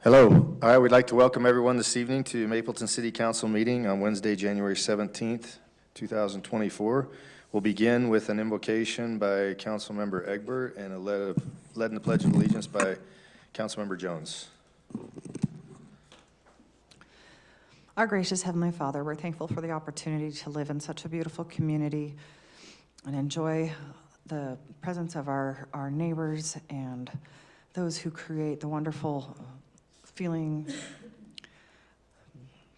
Hello. All right, we'd like to welcome everyone this evening to Mapleton City Council meeting on Wednesday, January 17th, 2024. We'll begin with an invocation by Councilmember Egbert and a led in the Pledge of Allegiance by Councilmember Jones. Our gracious Heavenly Father, we're thankful for the opportunity to live in such a beautiful community and enjoy the presence of our neighbors and those who create the wonderful feeling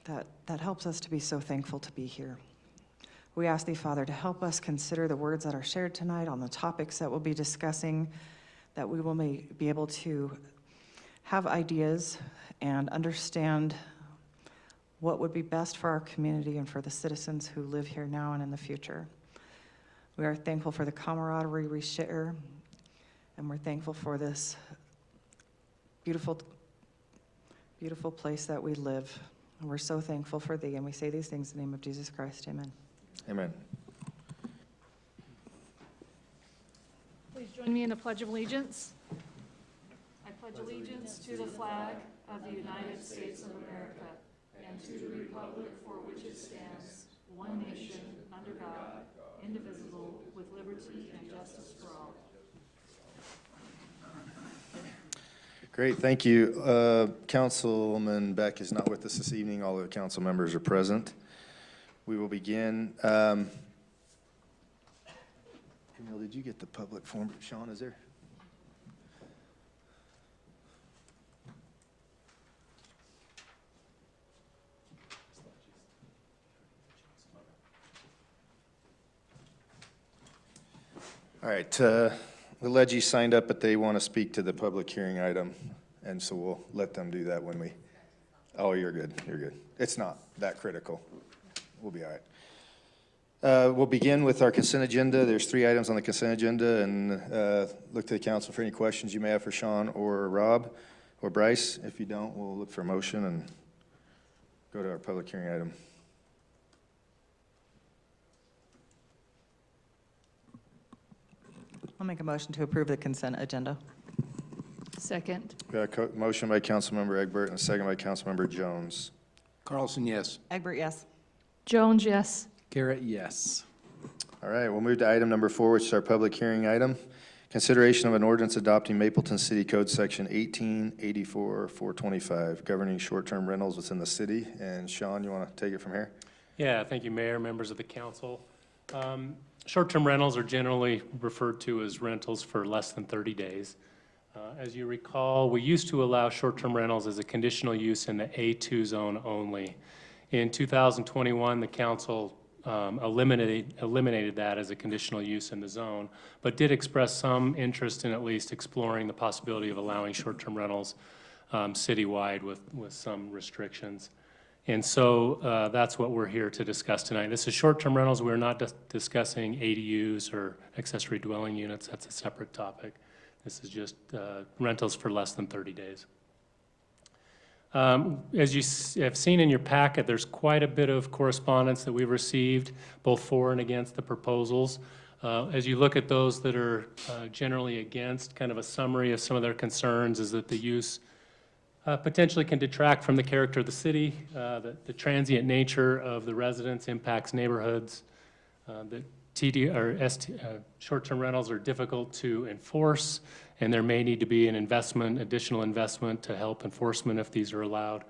that helps us to be so thankful to be here. We ask Thee, Father, to help us consider the words that are shared tonight on the topics that we'll be discussing, that we will be able to have ideas and understand what would be best for our community and for the citizens who live here now and in the future. We are thankful for the camaraderie we share, and we're thankful for this beautiful place that we live. And we're so thankful for Thee, and we say these things in the name of Jesus Christ. Amen. Amen. Please join me in the Pledge of Allegiance. I pledge allegiance to the flag of the United States of America and to the republic for which it stands, one nation, under God, indivisible, with liberty and justice for all. Great, thank you. Councilman Beck is not with us this evening. All the council members are present. We will begin. Emil, did you get the public form? Sean, is there? All right, the Leggy signed up, but they want to speak to the public hearing item, and so we'll let them do that when we, oh, you're good, you're good. It's not that critical. We'll be all right. We'll begin with our consent agenda. There's 3 items on the consent agenda, and look to the council for any questions you may have for Sean or Rob or Bryce. If you don't, we'll look for a motion and go to our public hearing item. I'll make a motion to approve the consent agenda. Second. Motion by Councilmember Egbert and a second by Councilmember Jones. Carlson, yes. Egbert, yes. Jones, yes. Garrett, yes. All right, we'll move to item number 4, which is our public hearing item. Consideration of an ordinance adopting Mapleton City Code Section 1884-425, governing short-term rentals within the city. And Sean, you want to take it from here? Yeah, thank you, Mayor, members of the council. Short-term rentals are generally referred to as rentals for less than 30 days. As you recall, we used to allow short-term rentals as a conditional use in the A2 zone only. In 2021, the council eliminated that as a conditional use in the zone, but did express some interest in at least exploring the possibility of allowing short-term rentals citywide with some restrictions. And so that's what we're here to discuss tonight. This is short-term rentals. We're not discussing ADUs or accessory dwelling units. That's a separate topic. This is just rentals for less than 30 days. As you have seen in your packet, there's quite a bit of correspondence that we've received, both for and against the proposals. As you look at those that are generally against, kind of a summary of some of their concerns is that the use potentially can detract from the character of the city, the transient nature of the residents impacts neighborhoods, that short-term rentals are difficult to enforce, and there may need to be an additional investment to help enforcement if these are allowed.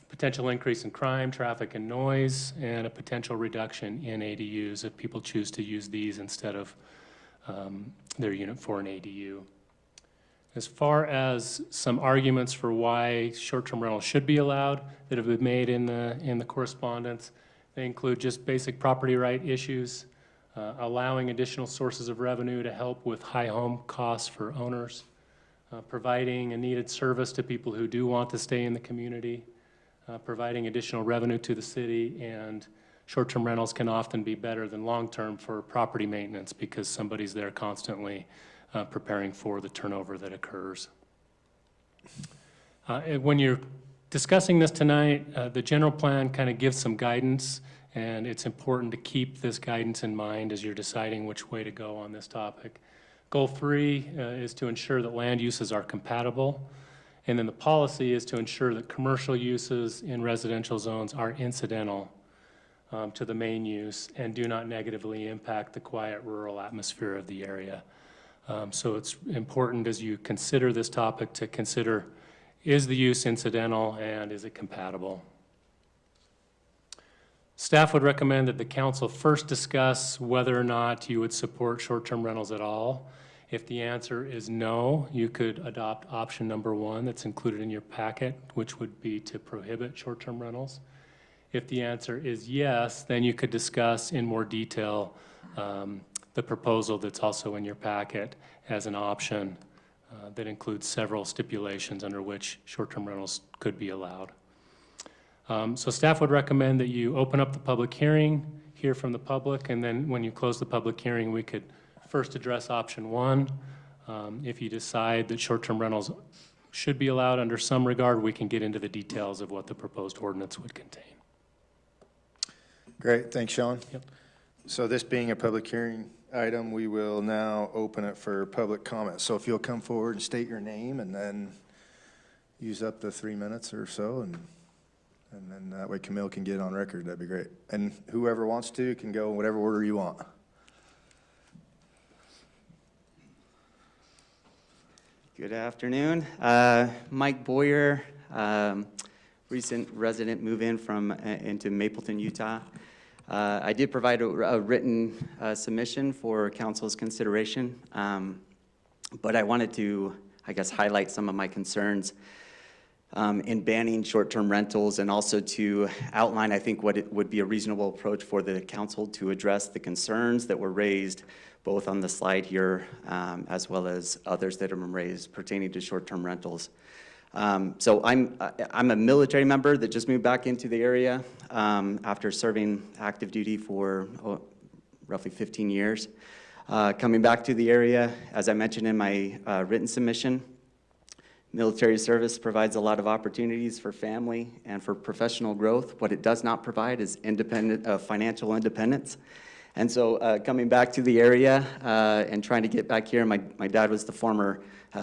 Potential increase in crime, traffic, and noise, and a potential reduction in ADUs if people choose to use these instead of their unit for an ADU. As far as some arguments for why short-term rentals should be allowed that have been made in the correspondence, they include just basic property right issues, allowing additional sources of revenue to help with high home costs for owners, providing a needed service to people who do want to stay in the community, providing additional revenue to the city, and short-term rentals can often be better than long-term for property maintenance because somebody's there constantly preparing for the turnover that occurs. When you're discussing this tonight, the general plan kind of gives some guidance, and it's important to keep this guidance in mind as you're deciding which way to go on this topic. Goal 3 is to ensure that land uses are compatible And then the policy is to ensure that commercial uses in residential zones are incidental to the main use and do not negatively impact the quiet rural atmosphere of the area. So it's important as you consider this topic to consider, is the use incidental and is it compatible? Staff would recommend that the council first discuss whether or not you would support short-term rentals at all. If the answer is no, you could adopt option number 1 that's included in your packet, which would be to prohibit short-term rentals. If the answer is yes, then you could discuss in more detail the proposal that's also in your packet as an option that includes several stipulations under which short-term rentals could be allowed. So staff would recommend that you open up the public hearing, hear from the public, and then when you close the public hearing, we could first address option 1. If you decide that short-term rentals should be allowed under some regard, we can get into the details of what the proposed ordinance would contain. Great, thanks, Sean. Yep. So this being a public hearing item, we will now open it for public comment. So if you'll come forward and state your name and then use up the 3 minutes or so, and then that way Camille can get on record, that'd be great. And whoever wants to can go in whatever order you want. Good afternoon. Mike Boyer, recent resident move-in into Mapleton, Utah. I did provide a written submission for council's consideration, but I wanted to, I guess, highlight some of my concerns in banning short-term rentals, and also to outline, I think, what it would be a reasonable approach for the council to address the concerns that were raised both on the slide here as well as others that have been raised pertaining to short-term rentals. So I'm a military member that just moved back into the area after serving active duty for roughly 15 years. Coming back to the area, as I mentioned in my written submission, military service provides a lot of opportunities for family and for professional growth. What it does not provide is financial independence. And so coming back to the area and trying to get back here, my dad was the former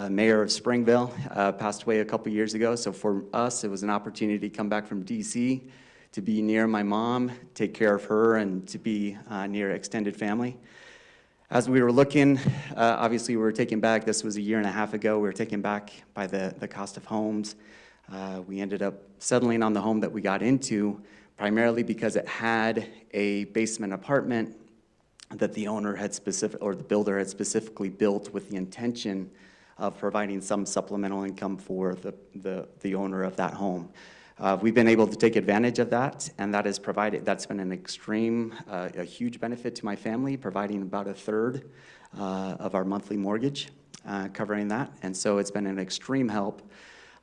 mayor of Springville, passed away a couple years ago. So for us, it was an opportunity to come back from DC, to be near my mom, take care of her, and to be near extended family. As we were looking, obviously we were taken back, this was 1.5 years ago, we were taken back by the cost of homes. We ended up settling on the home that we got into, primarily because it had a basement apartment that the owner had the builder had specifically built with the intention of providing some supplemental income for the owner of that home. We've been able to take advantage of that, and that's been an a huge benefit to my family, providing about 1/3 of our monthly mortgage, covering that, and so it's been an extreme help.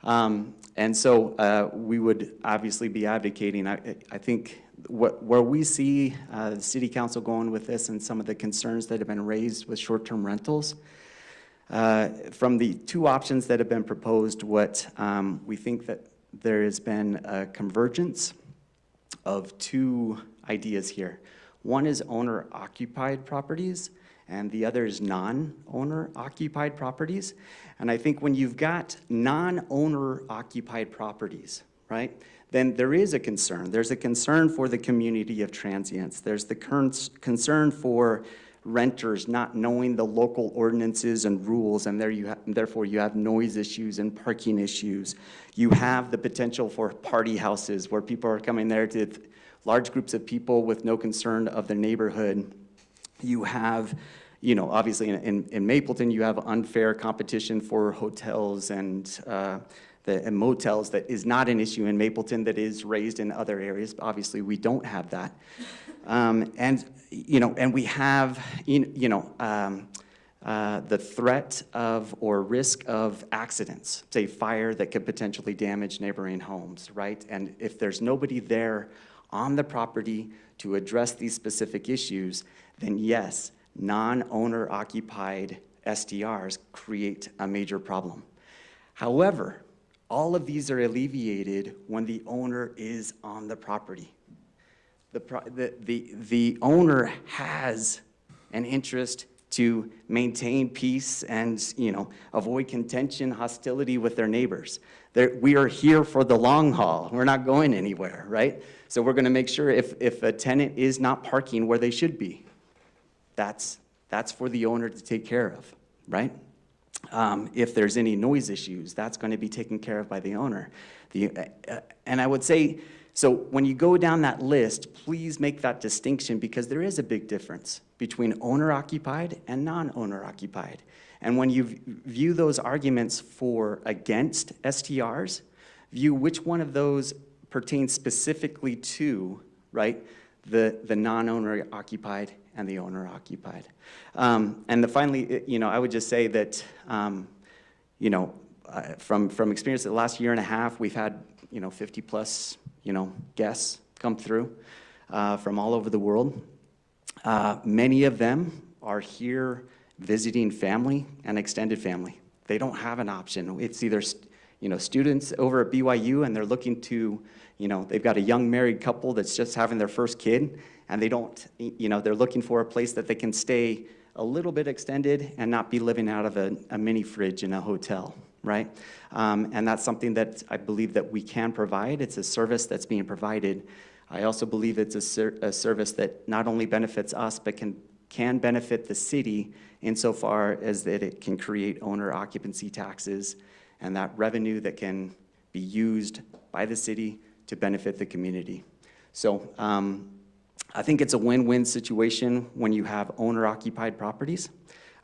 And so we would obviously be advocating, I think, where we see the city council going with this and some of the concerns that have been raised with short-term rentals. From the 2 options that have been proposed, we think that there has been a convergence of 2 ideas here. One is owner-occupied properties, and the other is non-owner-occupied properties. And I think when you've got non-owner-occupied properties, right, then there is a concern. There's a concern for the community of transients. There's the concern for renters not knowing the local ordinances and rules, and therefore you have noise issues and parking issues. You have the potential for party houses where people are coming there to large groups of people with no concern of the neighborhood. You have, obviously in Mapleton, you have unfair competition for hotels and motels that is not an issue in Mapleton that is raised in other areas. Obviously, we don't have that. And we have, the threat of or risk of accidents, say fire that could potentially damage neighboring homes, right? And if there's nobody there on the property to address these specific issues, then yes, non-owner occupied STRs create a major problem. However, all of these are alleviated when the owner is on the property. The owner has an interest to maintain peace and, avoid contention, hostility with their neighbors. We are here for the long haul. We're not going anywhere, right? So we're going to make sure if a tenant is not parking where they should be, that's for the owner to take care of, right? If there's any noise issues, that's going to be taken care of by the owner. And I would say, so when you go down that list, please make that distinction, because there is a big difference between owner-occupied and non-owner-occupied. And when you view those arguments against STRs, view which one of those pertains specifically to, right, the non-owner-occupied and the owner-occupied. And finally, I would just say that, from experience the last year and a half, we've had, 50 plus, guests come through from all over the world. Many of them are here visiting family and extended family. They don't have an option. It's either, students over at BYU, and they're looking to, they've got a young married couple that's just having their first kid, and they don't, they're looking for a place that they can stay a little bit extended and not be living out of a mini fridge in a hotel, right? And that's something that I believe that we can provide. It's a service that's being provided. I also believe it's a service that not only benefits us, but can benefit the city insofar as that it can create owner occupancy taxes and that revenue that can be used by the city to benefit the community. So I think it's a win-win situation when you have owner-occupied properties.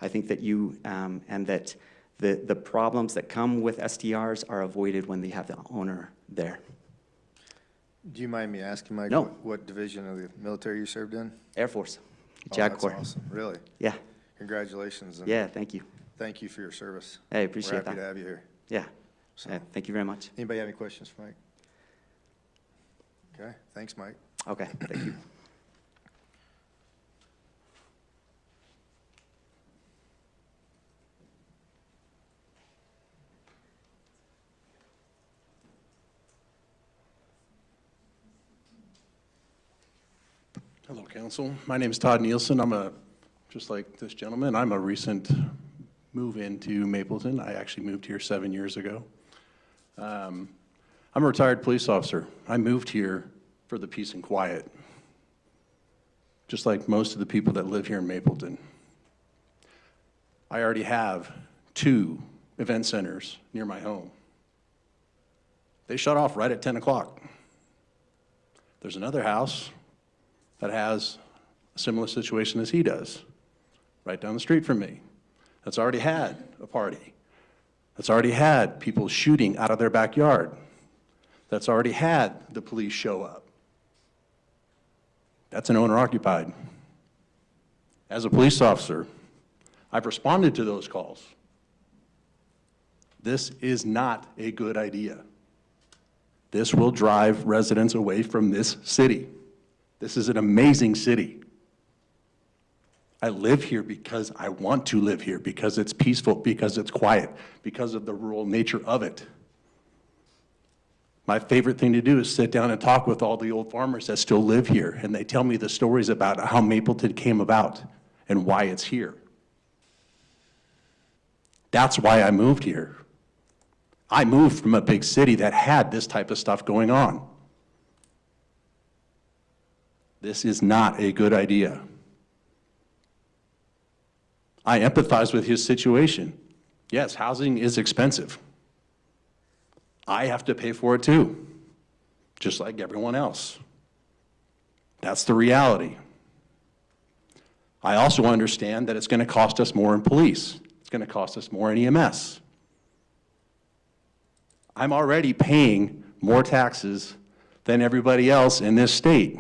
I think that and that the problems that come with STRs are avoided when they have the owner there. Do you mind me asking, Mike? No. What division of the military you served in? Air Force, Oh, JAG that's Corps. awesome. Really? Yeah, Congratulations. And yeah, thank you. Thank you for your service. I appreciate We're happy that. to have you here. Yeah, So, thank you very much. anybody have any questions for Mike? Okay, thanks, Mike. Okay, thank you. Hello, council. My name is Todd Nielsen. Just like this gentleman, I'm a recent move into Mapleton. I actually moved here 7 years ago. I'm a retired police officer. I moved here for the peace and quiet, just like most of the people that live here in Mapleton. I already have 2 event centers near my home. They shut off right at 10 o'clock. There's another house that has a similar situation as he does, right down the street from me, that's already had a party, that's already had people shooting out of their backyard, that's already had the police show up. That's an owner-occupied. As a police officer, I've responded to those calls. This is not a good idea. This will drive residents away from this city. This is an amazing city. I live here because I want to live here, because it's peaceful, because it's quiet, because of the rural nature of it. My favorite thing to do is sit down and talk with all the old farmers that still live here, and they tell me the stories about how Mapleton came about and why it's here. That's why I moved here. I moved from a big city that had this type of stuff going on. This is not a good idea. I empathize with his situation. Yes, housing is expensive. I have to pay for it too, just like everyone else. That's the reality. I also understand that it's going to cost us more in police. It's going to cost us more in EMS. I'm already paying more taxes than everybody else in this state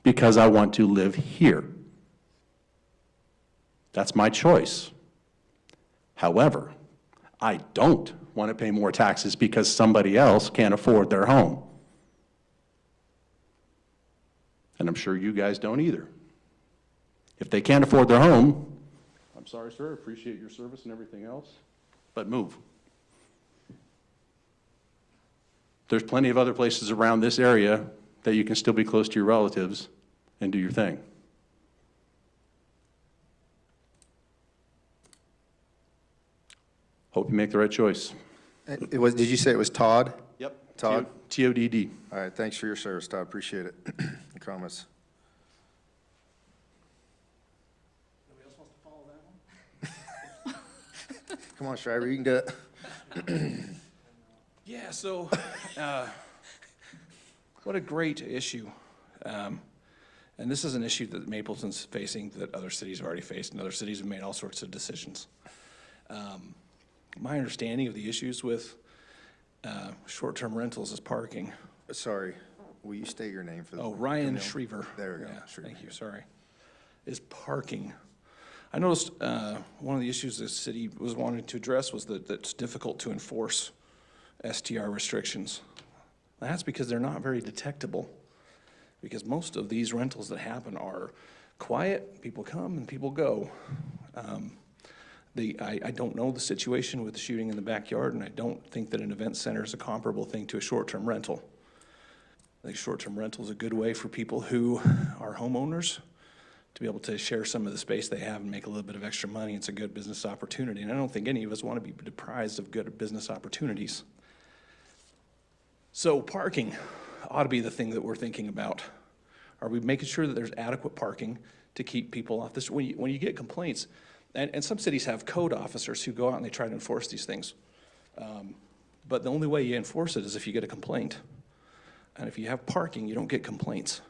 because I want to live here. That's my choice. However, I don't want to pay more taxes because somebody else can't afford their home. And I'm sure you guys don't either. If they can't afford their home, I'm sorry, sir, appreciate your service and everything else, but move. There's plenty of other places around this area that you can still be close to your relatives and do your thing. make the right choice. It was, did you say it was Todd? Yep. Todd? TODD. All right, thanks for your service, Todd, appreciate it. The comments. Nobody else wants to follow that one? Come on, Shriver, you can do it. Yeah, so, what a great issue. And this is an issue that Mapleton's facing that other cities have already faced, and other cities have made all sorts of decisions. My understanding of the issues with short-term rentals is parking. Sorry, will you state your name for the? Oh, Ryan Camille? Schriever. There we go, Yeah, Schriever. thank you, sorry. Is parking. I noticed one of the issues the city was wanting to address was that it's difficult to enforce STR restrictions. That's because they're not very detectable. Because most of these rentals that happen are quiet, people come and people go. I don't know the situation with the shooting in the backyard, and I don't think that an event center is a comparable thing to a short-term rental. I think short-term rental is a good way for people who are homeowners to be able to share some of the space they have and make a little bit of extra money. It's a good business opportunity, and I don't think any of us want to be deprived of good business opportunities. So parking ought to be the thing that we're thinking about. Are we making sure that there's adequate parking to keep people off this? When you get complaints, and some cities have code officers who go out and they try to enforce these things. But the only way you enforce it is if you get a complaint. And if you have parking, you don't get complaints.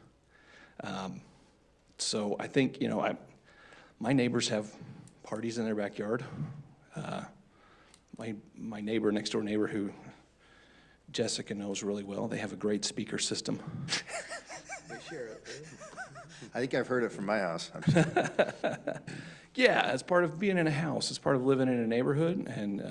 So I think, my neighbors have parties in their backyard. My neighbor, next door neighbor who Jessica knows really well, they have a great speaker system. I think I've heard it from my house. I'm just- Yeah, it's part of being in a house. It's part of living in a neighborhood, and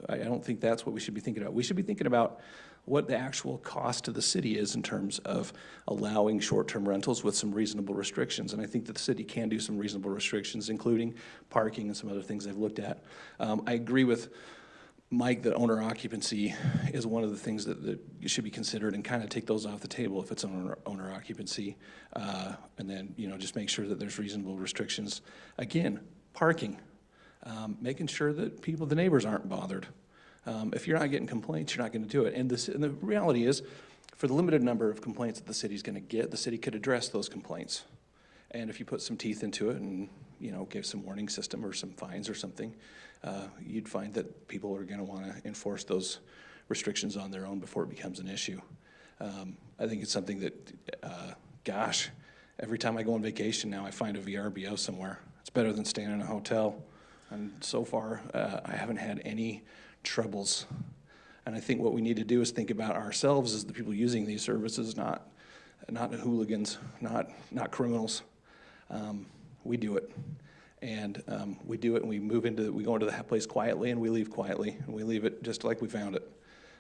I don't think that's what we should be thinking about. We should be thinking about what the actual cost to the city is in terms of allowing short-term rentals with some reasonable restrictions. And I think that the city can do some reasonable restrictions, including parking and some other things they've looked at. I agree with Mike that owner occupancy is one of the things that should be considered, and kind of take those off the table if it's owner occupancy. And then, just make sure that there's reasonable restrictions. Again, parking, making sure that the neighbors aren't bothered. If you're not getting complaints, you're not going to do it. And the reality is, for the limited number of complaints that the city's going to get, the city could address those complaints. And if you put some teeth into it and, give some warning system or some fines or something, you'd find that people are going to want to enforce those restrictions on their own before it becomes an issue. I think it's something that, every time I go on vacation now, I find a VRBO somewhere. It's better than staying in a hotel. And so far, I haven't had any troubles. And I think what we need to do is think about ourselves as the people using these services, not hooligans, not criminals. We do it. And we do it, and we go into the place quietly, and we leave quietly, and we leave it just like we found it.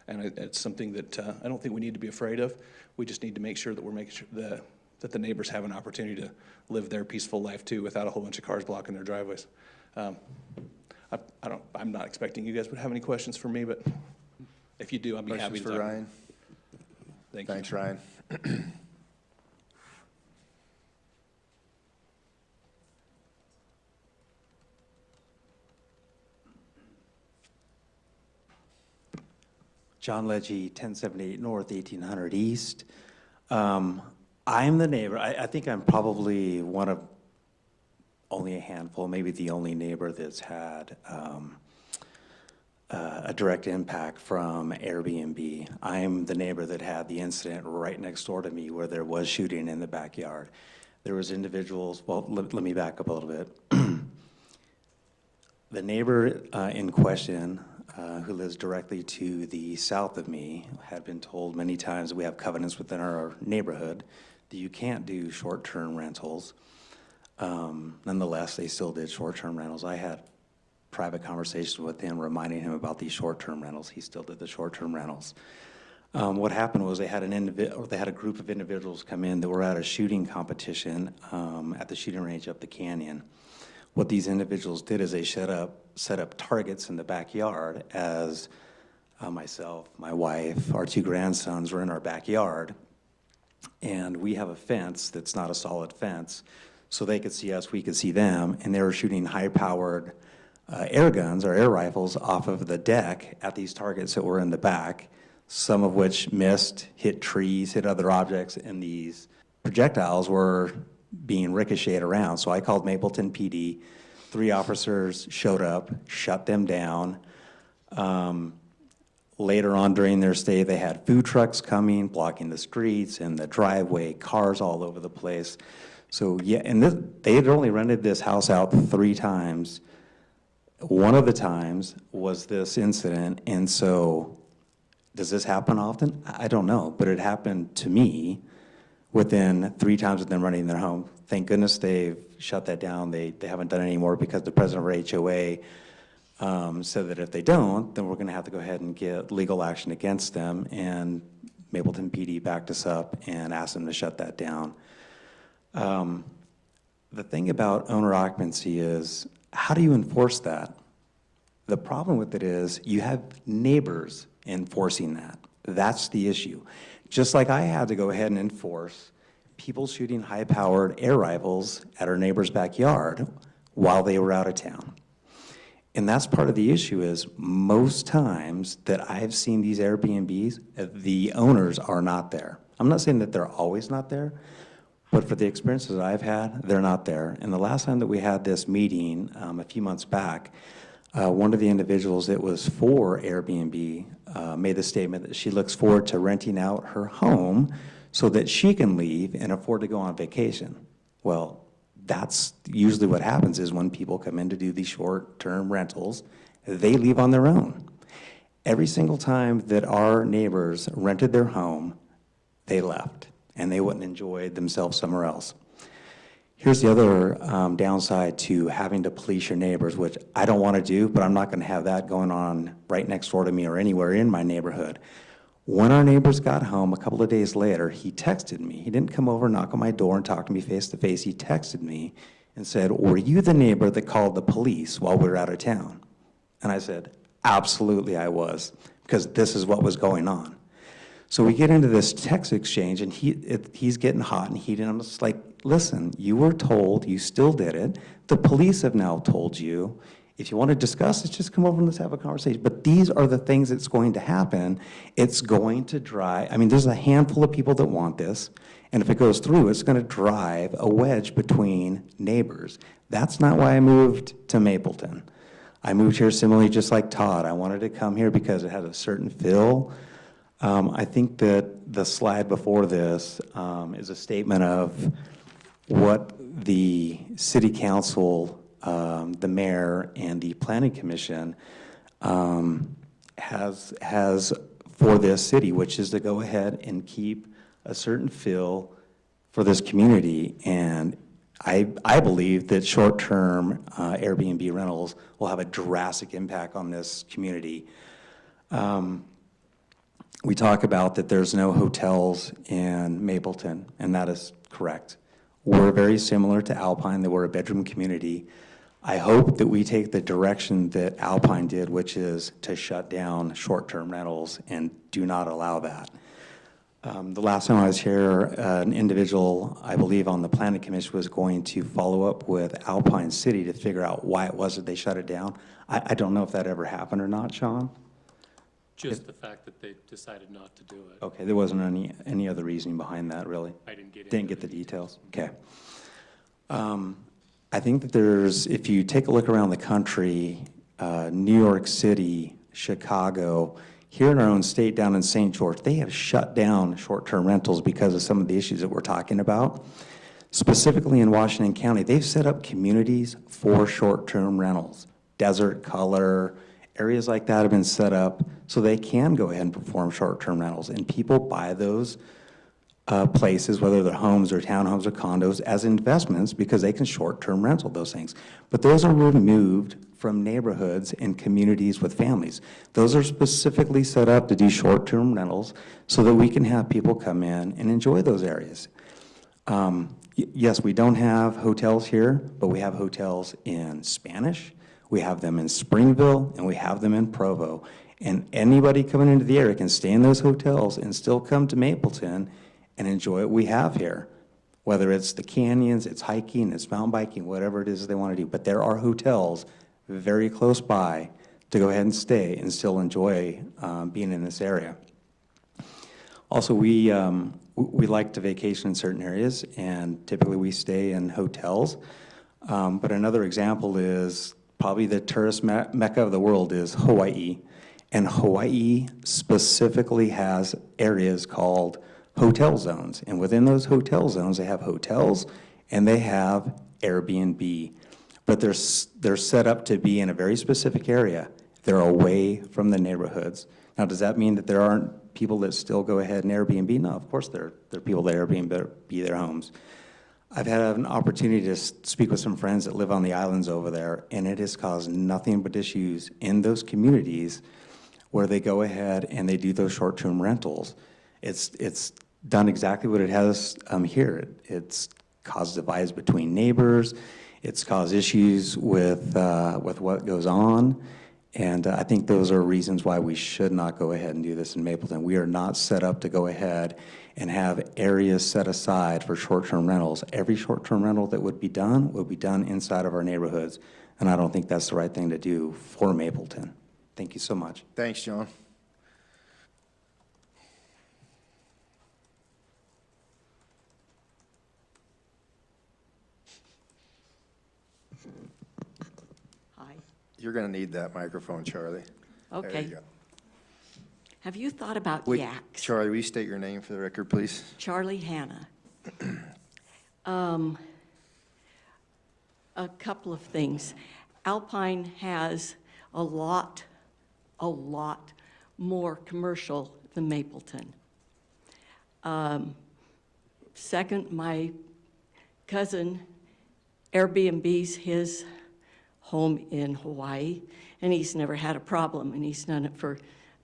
And it's something that I don't think we need to be afraid of. We just need to make sure that we're making sure that the neighbors have an opportunity to live their peaceful life too, without a whole bunch of cars blocking their driveways. I'm not expecting you guys would have any questions for me, but if you do, I'd be happy Questions to for talk. Ryan? Thank you. Thanks, Ryan. John Legge, 1078 North, 1800 East. I'm the neighbor. I think I'm probably one of only a handful, maybe the only neighbor that's had a direct impact from Airbnb. I'm the neighbor that had the incident right next door to me where there was shooting in the backyard. There was individuals, well, let me back up a little bit. The neighbor in question, who lives directly to the south of me, had been told many times that we have covenants within our neighborhood that you can't do short-term rentals. Nonetheless, they still did short-term rentals. I had private conversations with him, reminding him about these short-term rentals. He still did the short-term rentals. What happened was they had a group of individuals come in that were at a shooting competition at the shooting range up the canyon. What these individuals did is they set up targets in the backyard as myself, my wife, our two grandsons were in our backyard, and we have a fence that's not a solid fence, so they could see us, we could see them, and they were shooting high-powered air guns or air rifles off of the deck at these targets that were in the back, some of which missed, hit trees, hit other objects, and these projectiles were being ricocheted around. So I called Mapleton PD. 3 officers showed up, shut them down. Later on during their stay, they had food trucks coming, blocking the streets and the driveway, cars all over the place. So yeah, and they had only rented this house out 3 times. One of the times was this incident, and so does this happen often? I don't know, but it happened to me within 3 times of them running their home. Thank goodness they've shut that down. They haven't done it anymore because the president of our HOA said that if they don't, then we're going to have to go ahead and get legal action against them, and Mapleton PD backed us up and asked them to shut that down. The thing about owner occupancy is, how do you enforce that? The problem with it is you have neighbors enforcing that. That's the issue. Just like I had to go ahead and enforce people shooting high-powered air rifles at our neighbor's backyard while they were out of town. And that's part of the issue is most times that I've seen these Airbnbs, the owners are not there. I'm not saying that they're always not there, but for the experiences I've had, they're not there. And the last time that we had this meeting a few months back, one of the individuals that was for Airbnb made the statement that she looks forward to renting out her home so that she can leave and afford to go on vacation. Well, that's usually what happens is when people come in to do these short-term rentals, they leave on their own. Every single time that our neighbors rented their home, they left, and they wouldn't enjoy themselves somewhere else. Here's the other downside to having to police your neighbors, which I don't want to do, but I'm not going to have that going on right next door to me or anywhere in my neighborhood. When our neighbors got home a couple of days later, he texted me. He didn't come over, knock on my door, and talk to me face to face. He texted me and said, "Were you the neighbor that called the police while we were out of town?" And I said, "Absolutely I was, because this is what was going on." So we get into this text exchange, and he's getting hot and heated. I'm just like, listen, you were told, you still did it. The police have now told you. If you want to discuss it, just come over and let's have a conversation. But these are the things that's going to happen. It's going to drive, I mean, there's a handful of people that want this, and if it goes through, it's going to drive a wedge between neighbors. That's not why I moved to Mapleton. I moved here similarly just like Todd. I wanted to come here because it had a certain feel. I think that the slide before this is a statement of what the city council, the mayor, and the planning commission has for this city, which is to go ahead and keep a certain feel for this community. And I believe that short-term Airbnb rentals will have a drastic impact on this community. We talk about that there's no hotels in Mapleton, and that is correct. We're very similar to Alpine, that we're a bedroom community. I hope that we take the direction that Alpine did, which is to shut down short-term rentals and do not allow that. The last time I was here, an individual, I believe on the planning commission, was going to follow up with Alpine City to figure out why it was that they shut it down. I don't know if that ever happened or not, Sean. Just the fact that they decided not to do it. Okay, there wasn't any other reasoning behind that, really? I didn't get Didn't get the details? Okay. I think that there's, if you take a look around the country, New York City, Chicago, here in our own state down in St. George, they have shut down short-term rentals because of some of the issues that we're talking about. Specifically in Washington County, they've set up communities for short-term rentals. Desert Color, areas like that have been set up so they can go ahead and perform short-term rentals. And people buy those places, whether they're homes or townhomes or condos, as investments because they can short-term rental those things. But those are removed from neighborhoods and communities with families. Those are specifically set up to do short-term rentals so that we can have people come in and enjoy those areas. Yes, we don't have hotels here, but we have hotels in Spanish, we have them in Springville, and we have them in Provo. And anybody coming into the area can stay in those hotels and still come to Mapleton and enjoy what we have here. Whether it's the canyons, it's hiking, it's mountain biking, whatever it is they want to do. But there are hotels very close by to go ahead and stay and still enjoy being in this area. Also, we like to vacation in certain areas, and typically we stay in hotels. But another example is probably the tourist mecca of the world is Hawaii. And Hawaii specifically has areas called hotel zones. And within those hotel zones, they have hotels and they have Airbnb. But they're set up to be in a very specific area. They're away from the neighborhoods. Now, does that mean that there aren't people that still go ahead and Airbnb? No, of course there are people that Airbnb their homes. I've had an opportunity to speak with some friends that live on the islands over there, and it has caused nothing but issues in those communities where they go ahead and they do those short-term rentals. It's done exactly what it has here. It's caused divides between neighbors. It's caused issues with what goes on. And I think those are reasons why we should not go ahead and do this in Mapleton. We are not set up to go ahead and have areas set aside for short-term rentals. Every short-term rental that would be done inside of our neighborhoods. And I don't think that's the right thing to do for Mapleton. Thank you so much. Thanks, John. Hi. You're going to need that microphone, Charlie. There Okay. you go. Have you thought about Wait, yaks? Charlie, will you state your name for the record, please? Charlie Hanna. A couple of things. Alpine has a lot more commercial than Mapleton. Second, my cousin Airbnb's his home in Hawaii, and he's never had a problem, and he's done it for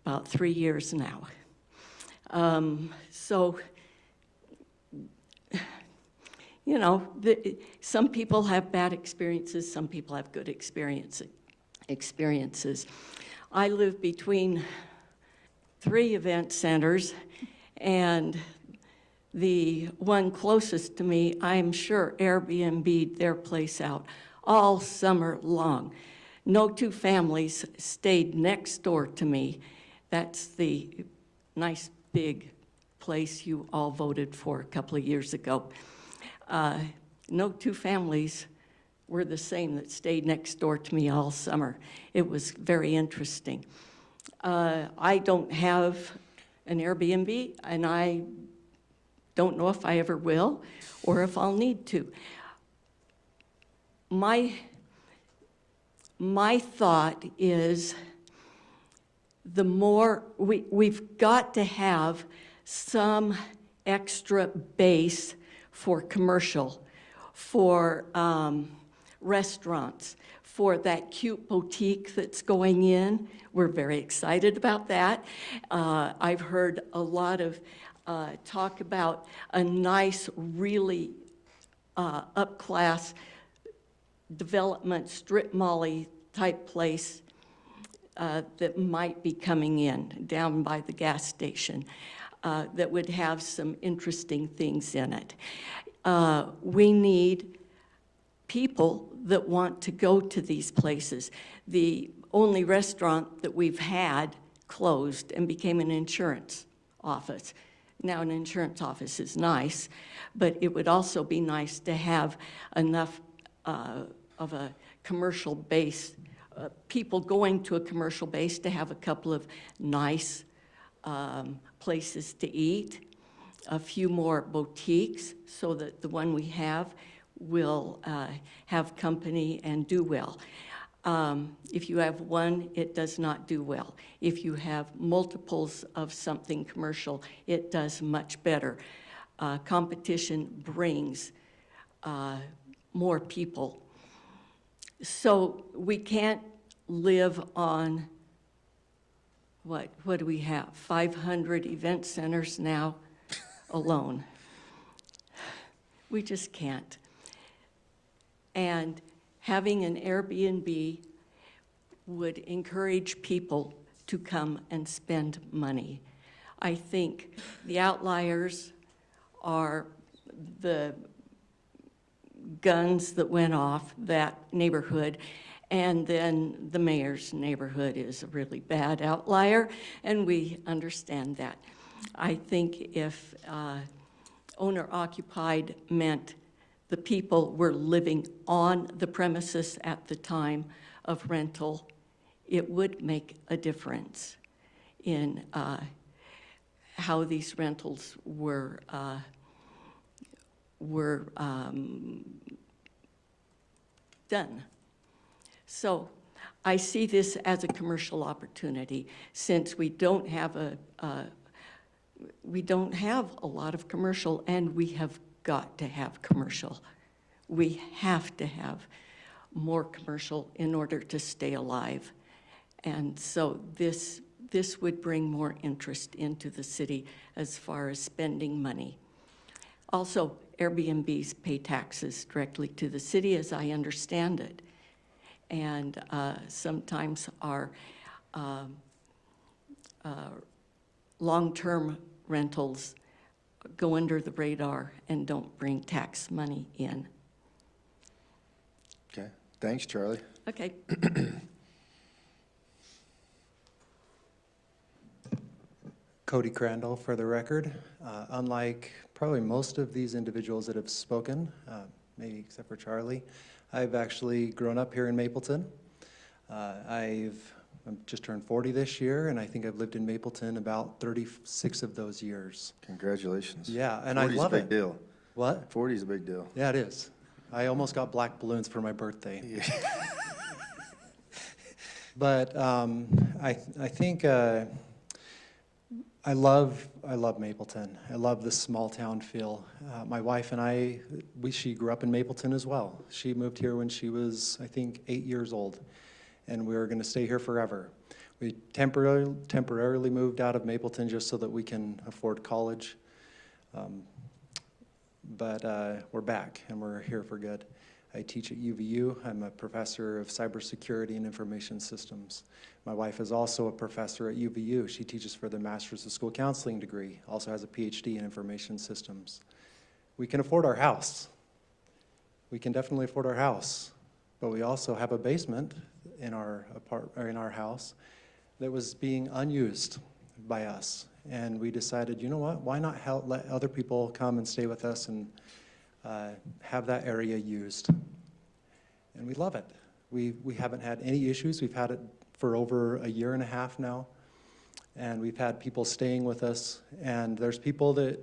about 3 years now. So, you know, some people have bad experiences, some people have good experiences. I live between 3 event centers, and the one closest to me, I'm sure Airbnb'd their place out all summer long. No two families stayed next door to me. That's the nice big place you all voted for a couple of years ago. No two families were the same that stayed next door to me all summer. It was very interesting. I don't have an Airbnb, and I don't know if I ever will or if I'll need to. My thought is the more, we've got to have some extra base for commercial, for restaurants, for that cute boutique that's going in. We're very excited about that. I've heard a lot of talk about a nice, really up-class development, strip mall-y type place that might be coming in down by the gas station that would have some interesting things in it. We need people that want to go to these places. The only restaurant that we've had closed and became an insurance office. Now, an insurance office is nice, but it would also be nice to have enough of a commercial base, people going to a commercial base to have a couple of nice places to eat, a few more boutiques so that the one we have will have company and do well. If you have one, it does not do well. If you have multiples of something commercial, it does much better. Competition brings more people. So we can't live on, what do we have? 500 event centers now alone. We just can't. And having an Airbnb would encourage people to come and spend money. I think the outliers are the guns that went off that neighborhood, And then the mayor's neighborhood is a really bad outlier, and we understand that. I think if owner-occupied meant the people were living on the premises at the time of rental, it would make a difference in how these rentals were done. So I see this as a commercial opportunity, since we don't have a lot of commercial, and we have got to have commercial. We have to have more commercial in order to stay alive. And so this would bring more interest into the city as far as spending money. Also, Airbnbs pay taxes directly to the city, as I understand it. And sometimes our long-term rentals go under the radar and don't bring tax money in. Okay, thanks, Charlie. Okay. Cody Crandall, for the record. Unlike probably most of these individuals that have spoken, maybe except for Charlie, I've actually grown up here in Mapleton. I'm just turned 40 this year, and I think I've lived in Mapleton about 36 of those years. Congratulations. Yeah, and I 40's love a big it. deal. What? 40 is a big deal. Yeah, it is. I almost got black balloons for my birthday. Yeah. But I think I love Mapleton. I love the small town feel. My wife and she grew up in Mapleton as well. She moved here when she was, I think, 8 years old, and we were going to stay here forever. We temporarily moved out of Mapleton just so that we can afford college. But we're back, and we're here for good. I teach at UVU. I'm a professor of cybersecurity and information systems. My wife is also a professor at UVU. She teaches for the Master's of School Counseling degree, also has a PhD in information systems. We can afford our house. We can definitely afford our house, but we also have a basement in our house that was being unused by us. And we decided, you know what, why not let other people come and stay with us and have that area used. And we love it. We haven't had any issues. We've had it for over a year and a half now. And we've had people staying with us. And there's people that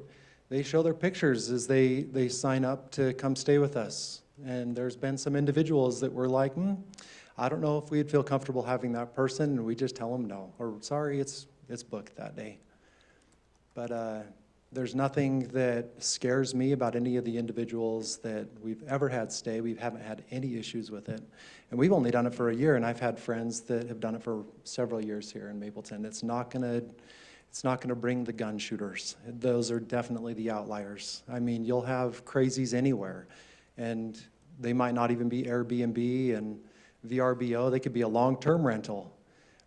they show their pictures as they sign up to come stay with us. And there's been some individuals that were like, I don't know if we'd feel comfortable having that person. And we just tell them no, or sorry, it's booked that day. But there's nothing that scares me about any of the individuals that we've ever had stay. We haven't had any issues with it. And we've only done it for a year, and I've had friends that have done it for several years here in Mapleton. It's not gonna bring the gun shooters. Those are definitely the outliers. I mean, you'll have crazies anywhere, and they might not even be Airbnb and VRBO. They could be a long-term rental,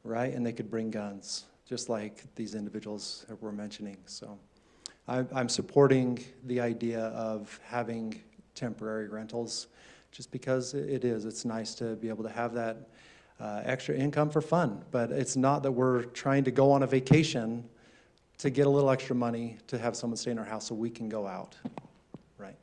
right? And they could bring guns, just like these individuals that we're mentioning. So I'm supporting the idea of having temporary rentals just because it's nice to be able to have that extra income for fun. But it's not that we're trying to go on a vacation to get a little extra money to have someone stay in our house so we can go out, right?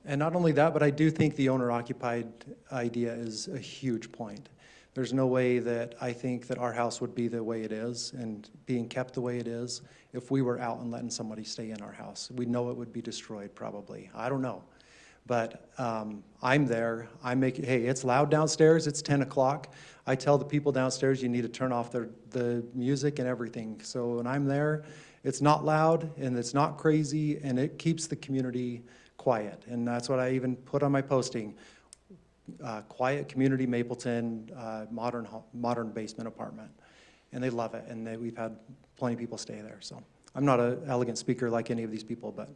And not only that, but I do think the owner-occupied idea is a huge point. There's no way that I think that our house would be the way it is and being kept the way it is if we were out and letting somebody stay in our house. We know it would be destroyed probably. I don't know. But I'm there. Hey, it's loud downstairs. It's 10 o'clock. I tell the people downstairs you need to turn off the music and everything. So when I'm there, it's not loud and it's not crazy and it keeps the community quiet. And that's what I even put on my posting. Quiet community Mapleton, modern basement apartment. And they love it, and we've had plenty of people stay there. So I'm not an elegant speaker like any of these people, but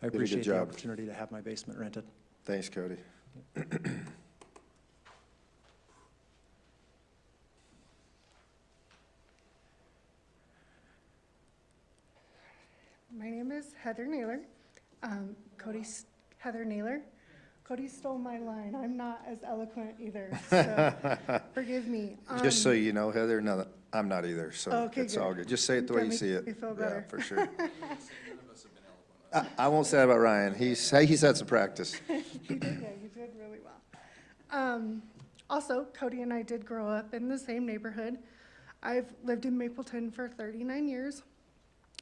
I appreciate the opportunity to have my basement rented. Thanks, Cody. My name is Heather Naylor. Heather Naylor. Cody stole my line. I'm not as eloquent either, so forgive me. Just so you know, Heather, no, I'm not either, so Okay, it's all good. good. Just say it the way That you makes see it. me feel Yeah, better. for sure. I won't say that about Ryan. He's had some practice. You did, yeah, you did really well. Also, Cody and I did grow up in the same neighborhood. I've lived in Mapleton for 39 years,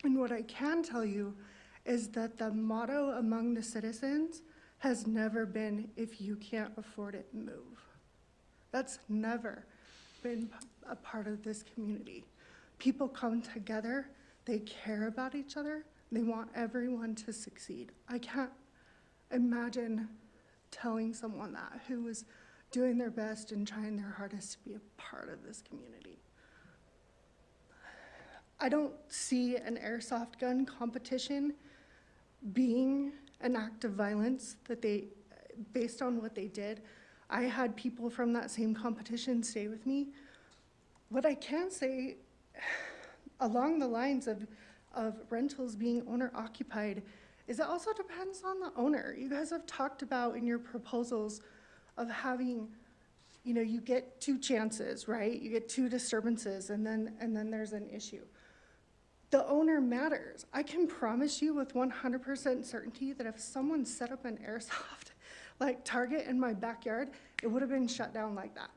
and what I can tell you is that the motto among the citizens has never been, if you can't afford it, move. That's never been a part of this community. People come together, they care about each other, they want everyone to succeed. I can't imagine telling someone that who was doing their best and trying their hardest to be a part of this community. I don't see an airsoft gun competition being an act of violence that based on what they did. I had people from that same competition stay with me. What I can say, along the lines of rentals being owner occupied, is it also depends on the owner. You guys have talked about in your proposals of having, you get 2 chances, right? You get 2 disturbances, and then there's an issue. The owner matters. I can promise you with 100% certainty that if someone set up an airsoft like target in my backyard, it would have been shut down like that.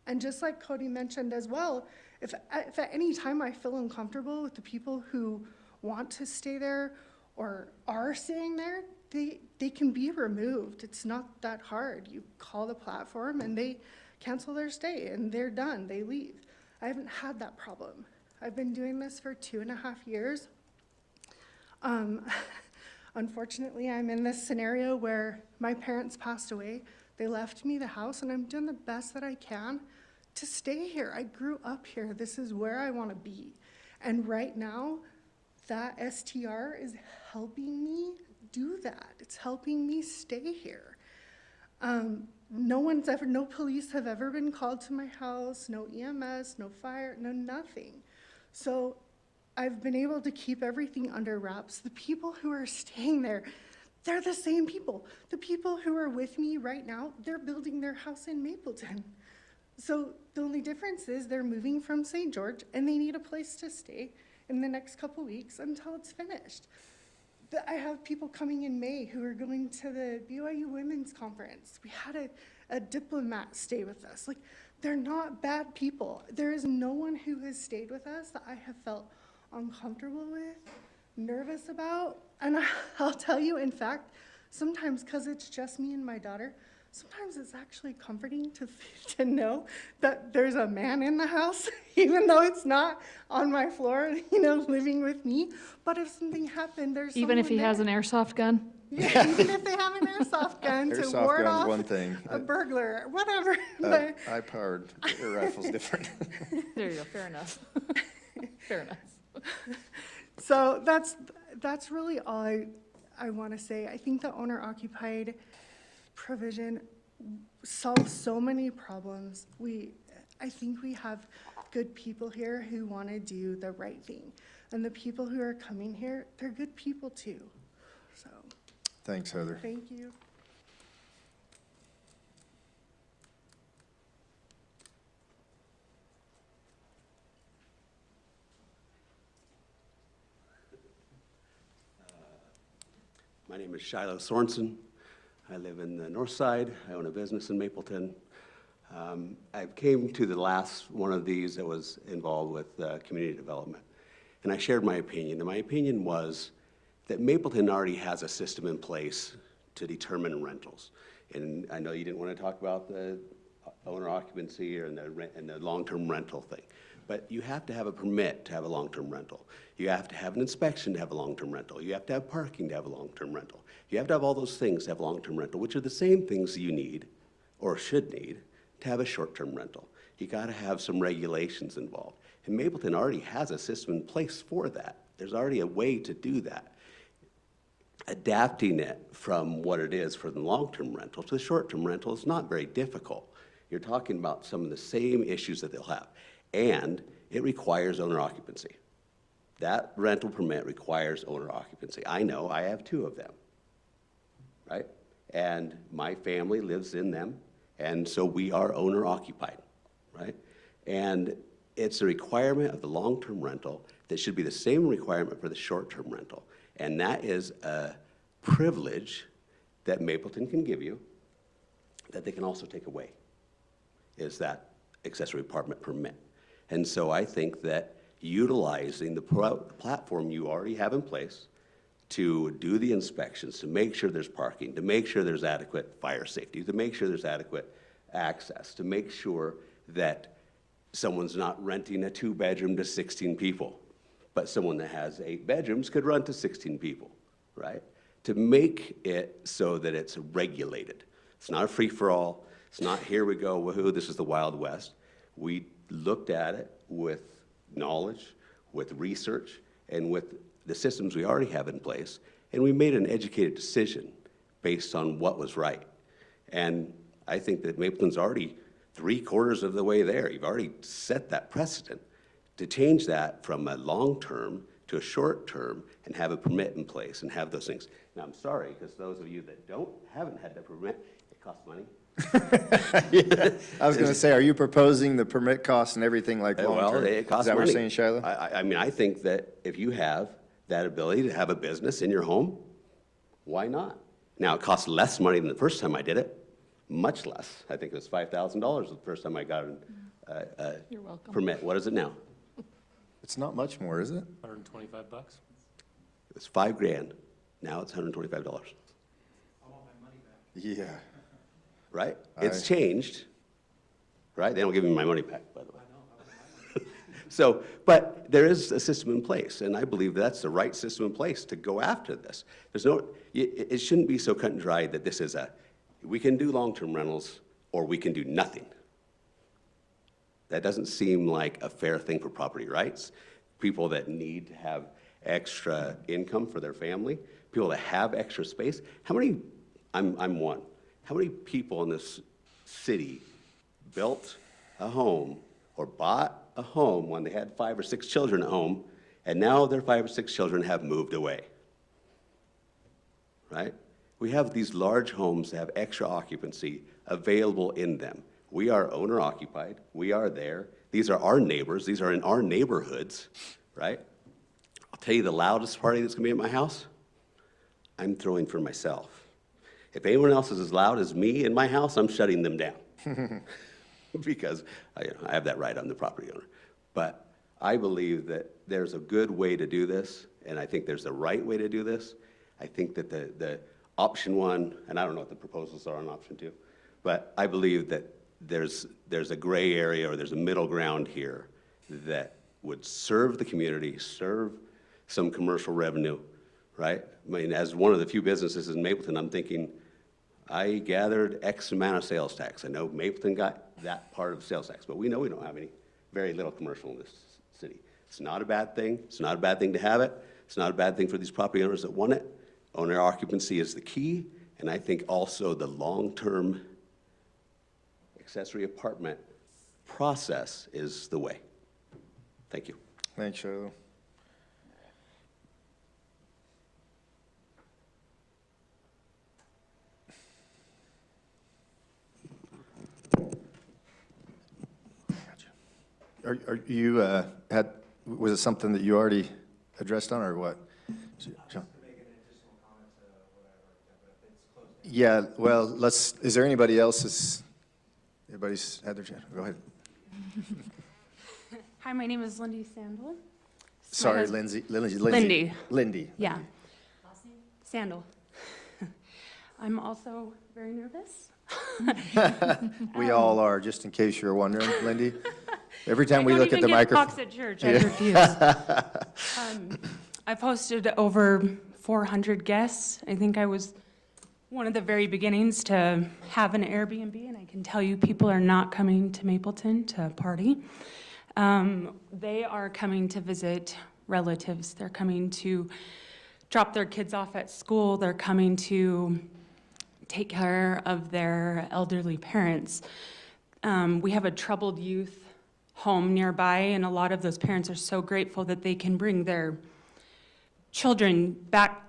And just like Cody mentioned as well, if at any time I feel uncomfortable with the people who want to stay there or are staying there, they can be removed. It's not that hard. You call the platform and they cancel their stay and they're done, they leave. I haven't had that problem. I've been doing this for 2.5 years. Unfortunately, I'm in this scenario where my parents passed away. They left me the house, and I'm doing the best that I can to stay here. I grew up here. This is where I want to be. And right now, that STR is helping me do that. It's helping me stay here. No police have ever been called to my house, no EMS, no fire, no nothing. So I've been able to keep everything under wraps. The people who are staying there, they're the same people. The people who are with me right now, they're building their house in Mapleton. So the only difference is they're moving from St. George and they need a place to stay in the next couple weeks until it's finished. I have people coming in May who are going to the BYU Women's Conference. We had a diplomat stay with us. Like, they're not bad people. There is no one who has stayed with us that I have felt uncomfortable with, nervous about. And I'll tell you, in fact, sometimes, because it's just me and my daughter, sometimes it's actually comforting to know that there's a man in the house, even though it's not on my floor, living with me. But if something happened, there's Even if he someone has there. an airsoft gun? Yeah, even if they have an airsoft gun to Airsoft ward gun's off one thing. a burglar, whatever. But High-powered air rifle's different. There you go, fair enough. Fair enough. so that's really all I want to say. I think the owner-occupied provision solves so many problems. I think we have good people here who want to do the right thing. And the people who are coming here, they're good people too. So, Thanks, Heather. thank you. My name is Shiloh Sorensen. I live in the north side. I own a business in Mapleton. I came to the last one of these that was involved with community development, and I shared my opinion. And my opinion was that Mapleton already has a system in place to determine rentals. And I know you didn't want to talk about the owner occupancy and the long-term rental thing, but you have to have a permit to have a long-term rental. You have to have an inspection to have a long-term rental. You have to have parking to have a long-term rental. You have to have all those things to have a long-term rental, which are the same things you need or should need to have a short-term rental. You got to have some regulations involved. And Mapleton already has a system in place for that. There's already a way to do that. Adapting it from what it is for the long-term rental to the short-term rental is not very difficult. You're talking about some of the same issues that they'll have. And it requires owner occupancy. That rental permit requires owner occupancy. I know, I have 2 of them, right? and my family lives in them, and so we are owner occupied, right? And it's a requirement of the long-term rental that should be the same requirement for the short-term rental. And that is a privilege that Mapleton can give you that they can also take away, is that accessory apartment permit. And so I think that utilizing the platform you already have in place to do the inspections, to make sure there's parking, to make sure there's adequate fire safety, to make sure there's adequate access, to make sure that someone's not renting a 2-bedroom to 16 people, but someone that has 8 bedrooms could rent to 16 people, right? To make it so that it's regulated. It's not a free-for-all. It's not here we go, woohoo, this is the Wild West. We looked at it with knowledge, with research, and with the systems we already have in place, and we made an educated decision based on what was right. And I think that Mapleton's already 3/4 of the way there. You've already set that precedent to change that from a long-term to a short-term and have a permit in place and have those things. Now, I'm sorry, because those of you that haven't had that permit, it costs money. Yeah. I was gonna say, are you proposing the permit costs and everything like long-term? Well, it costs money. Is that what you're saying, Shiloh? I mean, I think that if you have that ability to have a business in your home, why not? Now, it costs less money than the first time I did it, much less. I think it was $5,000 the first time I got a You're welcome. permit. What is it now? It's not much more, is it? $125. It was $5,000. Now it's $125. Yeah. Right? It's changed, right? They don't give me my money back, by the way. So, but there is a system in place, and I believe that's the right system in place to go after this. There's no, it shouldn't be so cut and dried that this is we can do long-term rentals or we can do nothing. That doesn't seem like a fair thing for property rights. People that need to have extra income for their family, people that have extra space. How many, I'm one, how many people in this city built a home or bought a home when they had 5 or 6 children at home, and now their 5 or 6 children have moved away, right? We have these large homes that have extra occupancy available in them. We are owner occupied, we are there. These are our neighbors, these are in our neighborhoods, right? I'll tell you the loudest party that's gonna be at my house, I'm throwing for myself. If anyone else is as loud as me in my house, I'm shutting them down. Because I have that right, I'm the property owner. But I believe that there's a good way to do this, and I think there's the right way to do this. I think that the option 1, and I don't know what the proposals are on option 2, but I believe that there's a gray area or there's a middle ground here that would serve the community, serve some commercial revenue, right? I mean, as one of the few businesses in Mapleton, I'm thinking, I gathered X amount of sales tax. I know Mapleton got that part of sales tax, but we know we don't have very little commercial in this city. It's not a bad thing. It's not a bad thing to have it. It's not a bad thing for these property owners that want it. Owner occupancy is the key, and I think also the long-term accessory apartment process is the way. Thank you. Thanks, Shiloh. Are you, was it something that you already addressed on, or what? John? Yeah, well, is there anybody else everybody's had their chance? Go ahead. Hi, my name is Lindy Sandel. Sorry, Lindy. Lindy. Yeah. Sandel. I'm also very nervous. We all are, just in case you're wondering, Lindy. Every time we look at the microphone. I don't even get talks at church. I refuse. I've hosted over 400 guests. I think I was one of the very beginnings to have an Airbnb, and I can tell you people are not coming to Mapleton to party. They are coming to visit relatives. They're coming to drop their kids off at school. They're coming to take care of their elderly parents. We have a troubled youth home nearby, and a lot of those parents are so grateful that they can bring their children back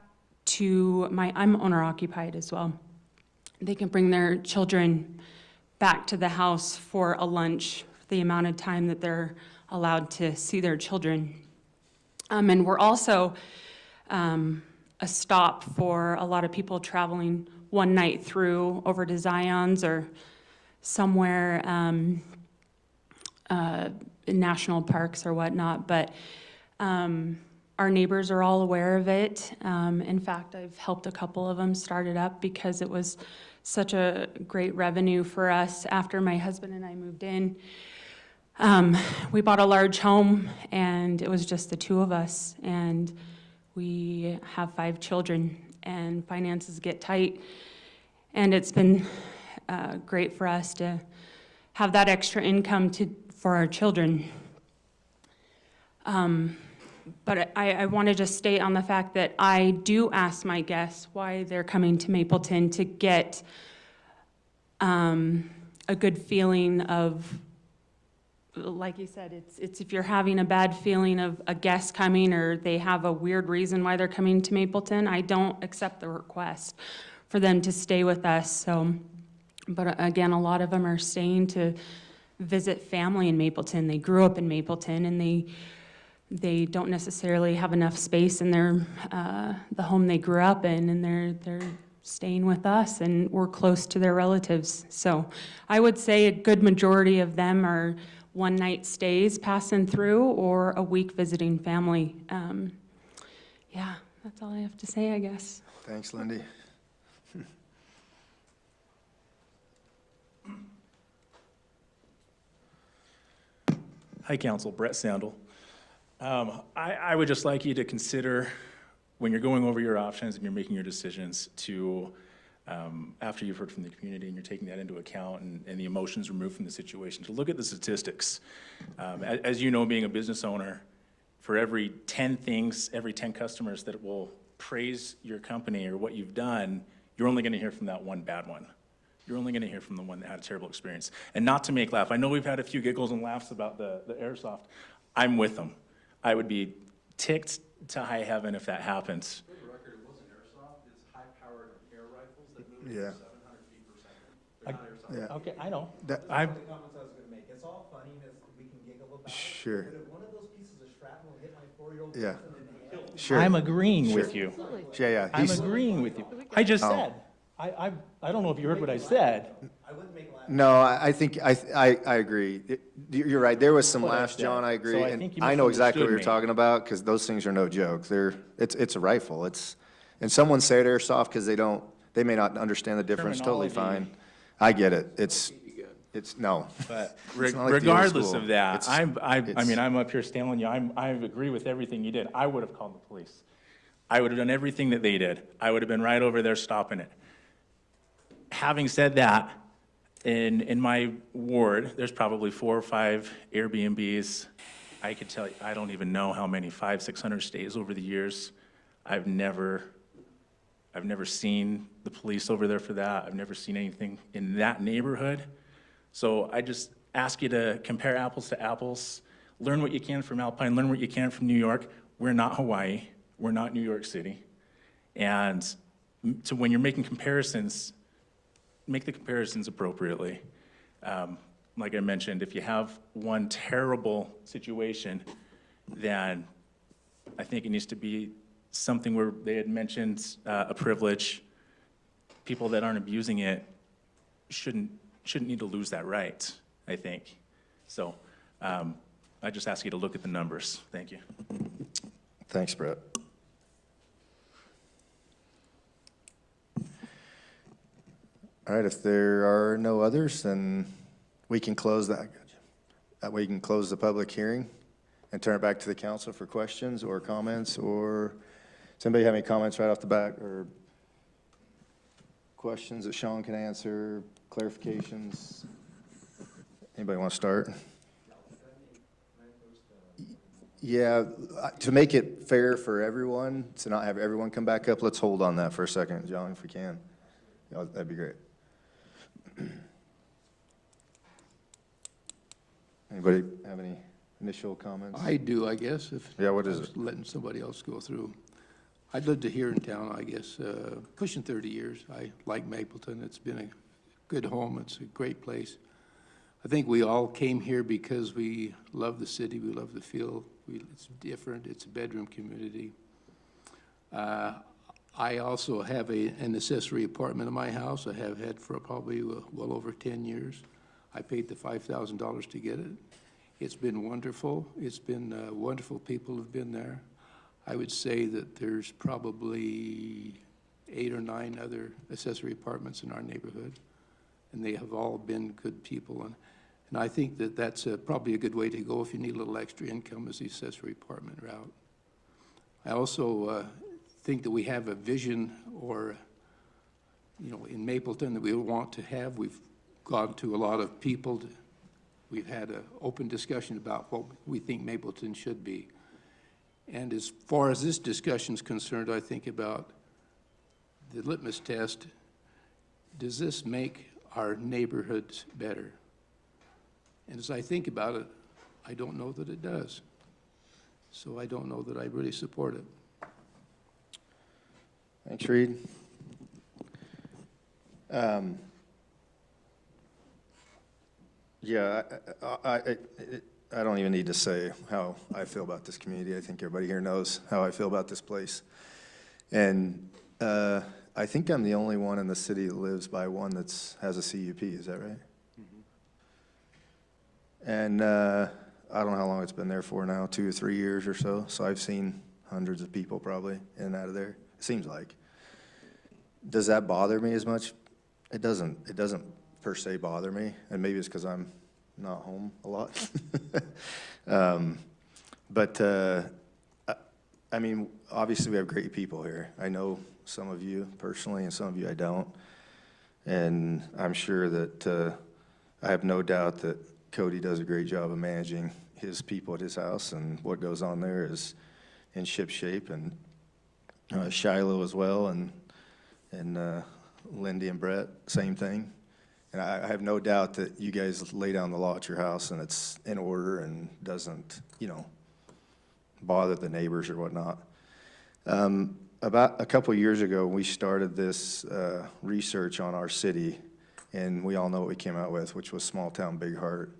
to I'm owner occupied as well. they can bring their children back to the house for a lunch, the amount of time that they're allowed to see their children. And we're also a stop for a lot of people traveling one night through over to Zion's or somewhere in national parks or whatnot. But our neighbors are all aware of it. In fact, I've helped a couple of them start it up because it was such a great revenue for us after my husband and I moved in. We bought a large home and it was just the two of us, and we have 5 children and finances get tight, and it's been great for us to have that extra income for our children. But I want to just state on the fact that I do ask my guests why they're coming to Mapleton to get a good feeling of, like you said, it's if you're having a bad feeling of a guest coming or they have a weird reason why they're coming to Mapleton, I don't accept the request for them to stay with us. So, but again, a lot of them are staying to visit family in Mapleton. They grew up in Mapleton, and they don't necessarily have enough space in their the home they grew up in, and they're staying with us, and we're close to their relatives. So I would say a good majority of them are one-night stays passing through or a week visiting family. Yeah, that's all I have to say, I guess. Thanks, Lindy. Hi, Council. Brett Sandel. I would just like you to consider, when you're going over your options and you're making your decisions, to, after you've heard from the community and you're taking that into account and the emotions removed from the situation, to look at the statistics. As you know, being a business owner, for every 10 things, every 10 customers that will praise your company or what you've done, you're only going to hear from that one bad one. You're only going to hear from the one that had a terrible experience. And not to make laugh, I know we've had a few giggles and laughs about the airsoft. I'm with them. I would be ticked to high heaven if that happens. For the record, it wasn't airsoft, it's high-powered air rifles that move Yeah. 700 feet per second. They're not airsoft. Yeah. Okay, I know. That- I'm, The comments I was gonna make, it's all funny, and we can giggle about it. Sure. But if one of those pieces of shrapnel hit my 4-year-old Yeah. cousin in the head, Sure. I'm agreeing Sure. with you. Yeah, I'm he's, agreeing with you. I just Oh. said, I don't know if you heard what I said. I wouldn't make laugh. no, I think, I agree. You're right, there was some What I laughs, said. John, I agree. So I And think you I know exactly what you're misunderstood me. talking about, because those things are no joke. It's a rifle. And someone say it airsoft because they may not understand the difference, totally fine. Terminology. I get it. No. But It's not like the old regardless school. of that, It's- I mean, I'm up here telling you, I agree with everything you did. I would have called the police. I would have done everything that they did. I would have been right over there stopping it. Having said that, in my ward, there's probably 4 or 5 Airbnbs. I could tell you, I don't even know how many, 500, 600 stays over the years. I've never seen the police over there for that. I've never seen anything in that neighborhood. So I just ask you to compare apples to apples. Learn what you can from Alpine, learn what you can from New York. We're not Hawaii, we're not New York City. And so when you're making comparisons, make the comparisons appropriately. Like I mentioned, if you have one terrible situation, then I think it needs to be something where they had mentioned a privilege. People that aren't abusing it shouldn't need to lose that right, I think. So I just ask you to look at the numbers. Thank you. Thanks, Brett. All right, if there are no others, then we can close that. That way you can close the public hearing and turn it back to the council for questions or comments, or does anybody have any comments right off the bat or questions that Sean can answer, clarifications? Anybody want to start? Yeah, to make it fair for everyone, to not have everyone come back up, let's hold on that for a second, John, if we can. Yeah, that'd be great. Anybody have any initial comments? I do, I guess, if. Yeah, what is I was letting somebody else go through. I lived here in town, I guess, pushing 30 years. I like Mapleton. It's been a good home. It's a great place. I think we all came here because we love the city. We love the feel. It's different. It's a bedroom community. I also have an accessory apartment in my house. I have had for probably well over 10 years. I paid the $5,000 to get it. It's been wonderful. It's been wonderful people have been there. I would say that there's probably 8 or 9 other accessory apartments in our neighborhood, and they have all been good people. And I think that that's probably a good way to go if you need a little extra income, is the accessory apartment route. I also think that we have a vision, or, you know, in Mapleton that we want to have. We've gone to a lot of people. We've had an open discussion about what we think Mapleton should be. And as far as this discussion is concerned, I think about the litmus test. Does this make our neighborhoods better? And as I think about it, I don't know that it does. So I don't know that I really support it. Thanks, Reed. Yeah, I don't even need to say how I feel about this community. I think everybody here knows how I feel about this place. And I think I'm the only one in the city that lives by one that has a CUP, is that right? Mm-hmm. And I don't know how long it's been there for now, 2 or 3 years or so. So I've seen hundreds of people probably in and out of there. It seems like. Does that bother me as much? It doesn't per se bother me, and maybe it's because I'm not home a lot. I mean, obviously we have great people here. I know some of you personally, and some of you I don't. And I'm sure that I have no doubt that Cody does a great job of managing his people at his house, and what goes on there is in ship shape, and Shiloh as well, and Lindy and Brett, same thing. And I have no doubt that you guys lay down the law at your house and it's in order and doesn't, you know, bother the neighbors or whatnot. About a couple years ago, we started this research on our city, and we all know what we came out with, which was Small Town Big Heart.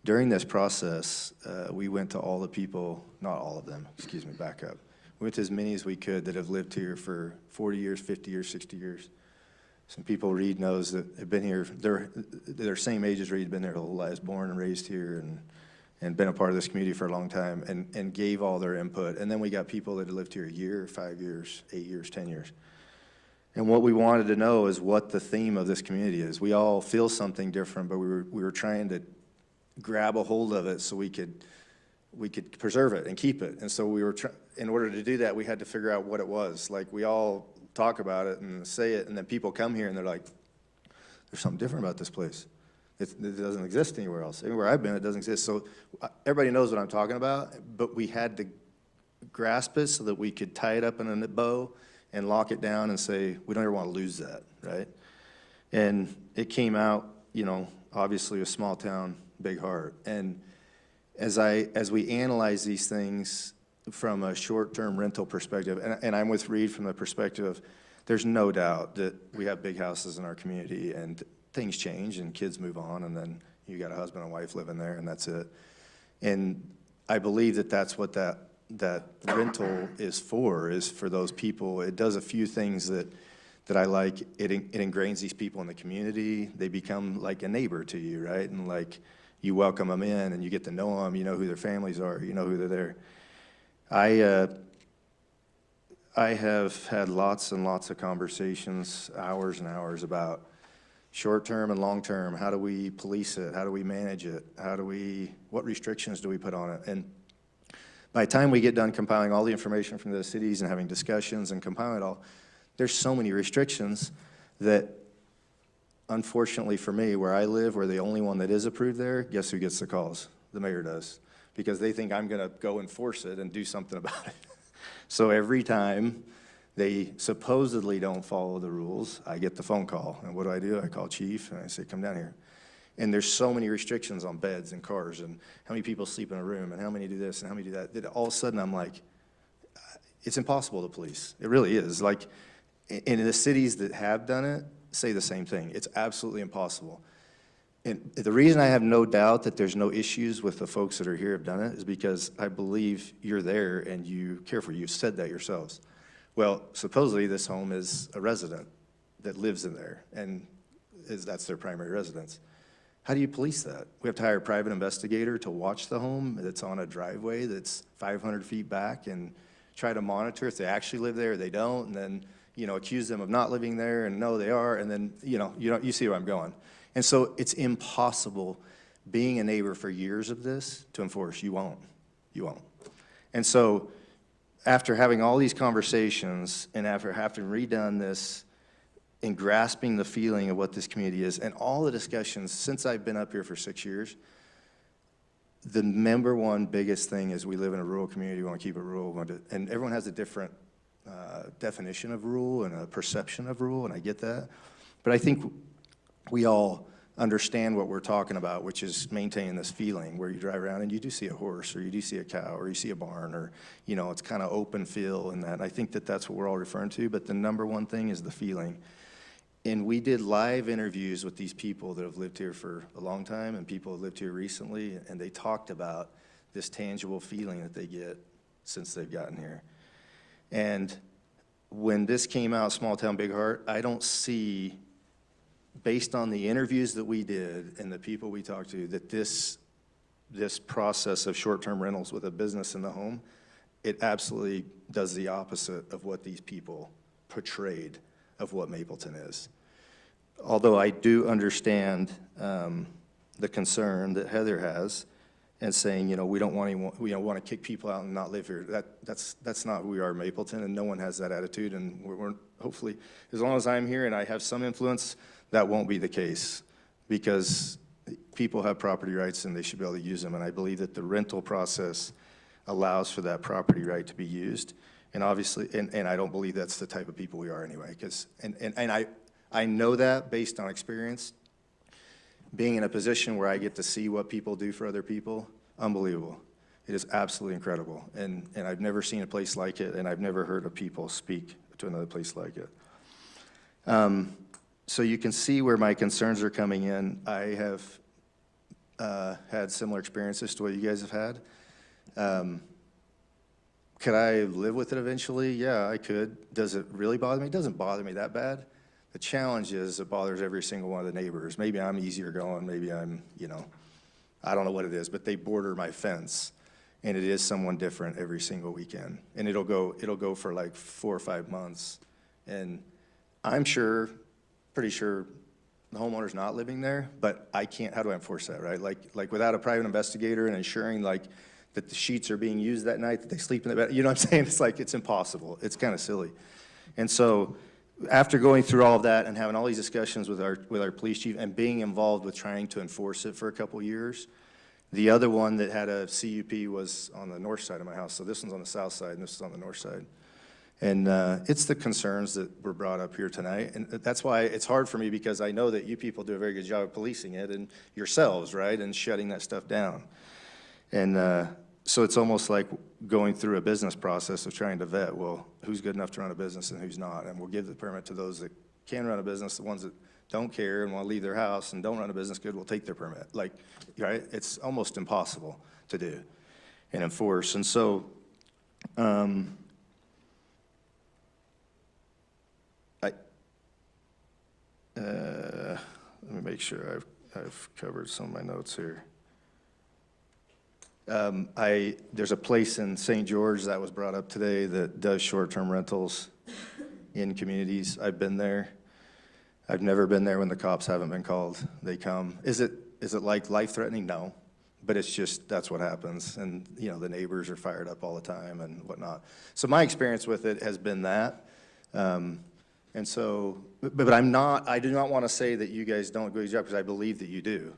During this process, we went to all the people, not all of them, excuse me, back up. We went to as many as we could that have lived here for 40 years, 50 years, 60 years. Some people Reed knows that have been here, they're same age as Reed, been there their whole lives, born and raised here, and been a part of this community for a long time, and gave all their input. And then we got people that have lived here a year, 5 years, 8 years, 10 years. And what we wanted to know is what the theme of this community is. We all feel something different, but we were trying to grab a hold of it so we could preserve it and keep it. And so we were in order to do that, we had to figure out what it was. Like, we all talk about it and say it, and then people come here and they're like, there's something different about this place. It doesn't exist anywhere else. Anywhere I've been, it doesn't exist. So everybody knows what I'm talking about, but we had to grasp it so that we could tie it up in a bow and lock it down and say, we don't ever want to lose that, right? And it came out, you know, obviously a small town, big heart. And as we analyze these things from a short-term rental perspective, and I'm with Reed from the perspective of, there's no doubt that we have big houses in our community, and things change, and kids move on, and then you got a husband and wife living there, and that's it. And I believe that that's what that rental is for those people. It does a few things that I like. It ingrains these people in the community. They become like a neighbor to you, right? And like, you welcome them in, and you get to know them. You know who their families are. You know who they're there. I have had lots and lots of conversations, hours and hours, about short-term and long-term. How do we police it? How do we manage it? What restrictions do we put on it? And by the time we get done compiling all the information from the cities and having discussions and compiling it all, there's so many restrictions that, unfortunately for me, where I live, we're the only one that is approved there, guess who gets the calls? The mayor does. Because they think I'm gonna go enforce it and do something about it. So every time they supposedly don't follow the rules, I get the phone call. And what do? I call chief and I say, come down here. And there's so many restrictions on beds and cars and how many people sleep in a room and how many do this and how many do that all of a sudden I'm like, it's impossible to police. It really is. Like, in the cities that have done it, say the same thing. It's absolutely impossible. And the reason I have no doubt that there's no issues with the folks that are here have done it is because I believe you're there and you care for you. You've said that yourselves. Well, supposedly this home is a resident that lives in there and that's their primary residence. How do you police that? We have to hire a private investigator to watch the home that's on a driveway that's 500 feet back and try to monitor if they actually live there or they don't, and then, you know, accuse them of not living there and no, they are, and then, you see where I'm going. And so it's impossible, being a neighbor for years of this, to enforce. You won't. And so after having all these conversations and after having redone this and grasping the feeling of what this community is and all the discussions since I've been up here for 6 years, the number one biggest thing is we live in a rural community, we want to keep it rural, and everyone has a different definition of rural and a perception of rural, and I get that. But I think we all understand what we're talking about, which is maintaining this feeling where you drive around and you do see a horse or you do see a cow or you see a barn or, it's kind of open feel and that. And I think that that's what we're all referring to, but the number one thing is the feeling. And we did live interviews with these people that have lived here for a long time and people who have lived here recently, and they talked about this tangible feeling that they get since they've gotten here. And when this came out, Small Town Big Heart, I don't see, based on the interviews that we did and the people we talked to, that this process of short-term rentals with a business in the home, it absolutely does the opposite of what these people portrayed of what Mapleton is. Although I do understand the concern that Heather has and saying, we don't want anyone, we don't want to kick people out and not live here. That's not who we are in Mapleton, and no one has that attitude, and we're hopefully, as long as I'm here and I have some influence, that won't be the case, because people have property rights and they should be able to use them, and I believe that the rental process allows for that property right to be used. And obviously, and I don't believe that's the type of people we are anyway, because, and I know that based on experience, being in a position where I get to see what people do for other people, unbelievable. It is absolutely incredible, and I've never seen a place like it, and I've never heard of people speak to another place like it. So you can see where my concerns are coming in. I have had similar experiences to what you guys have had. Could I live with it eventually? Yeah, I could. Does it really bother me? It doesn't bother me that bad. The challenge is it bothers every single one of the neighbors. Maybe I'm easier going, maybe I'm, I don't know what it is, but they border my fence, and it is someone different every single weekend. And it'll go for like 4 or 5 months. And I'm pretty sure the homeowner's not living there, but I can't, how do I enforce that, right? Like without a private investigator and ensuring that the sheets are being used that night, that they sleep in the bed, you know what I'm saying? It's like, it's impossible. It's kind of silly. And so after going through all of that and having all these discussions with our police chief and being involved with trying to enforce it for a couple years, the other one that had a CUP was on the north side of my house. So this one's on the south side and this is on the north side. And it's the concerns that were brought up here tonight. And that's why it's hard for me, because I know that you people do a very good job of policing it and yourselves, right, and shutting that stuff down. And so it's almost like going through a business process of trying to vet, well, who's good enough to run a business and who's not. And we'll give the permit to those that can run a business. The ones that don't care and want to leave their house and don't run a business good will take their permit. Like, right? It's almost impossible to do and enforce. And so let me make sure I've covered some of my notes here. There's a place in St. George that was brought up today that does short-term rentals in communities. I've been there. I've never been there when the cops haven't been called. They come. Is it like life-threatening? No, but it's just, that's what happens. And, the neighbors are fired up all the time and whatnot. So my experience with it has been that. And so, but I do not want to say that you guys don't do your job, because I believe that you do,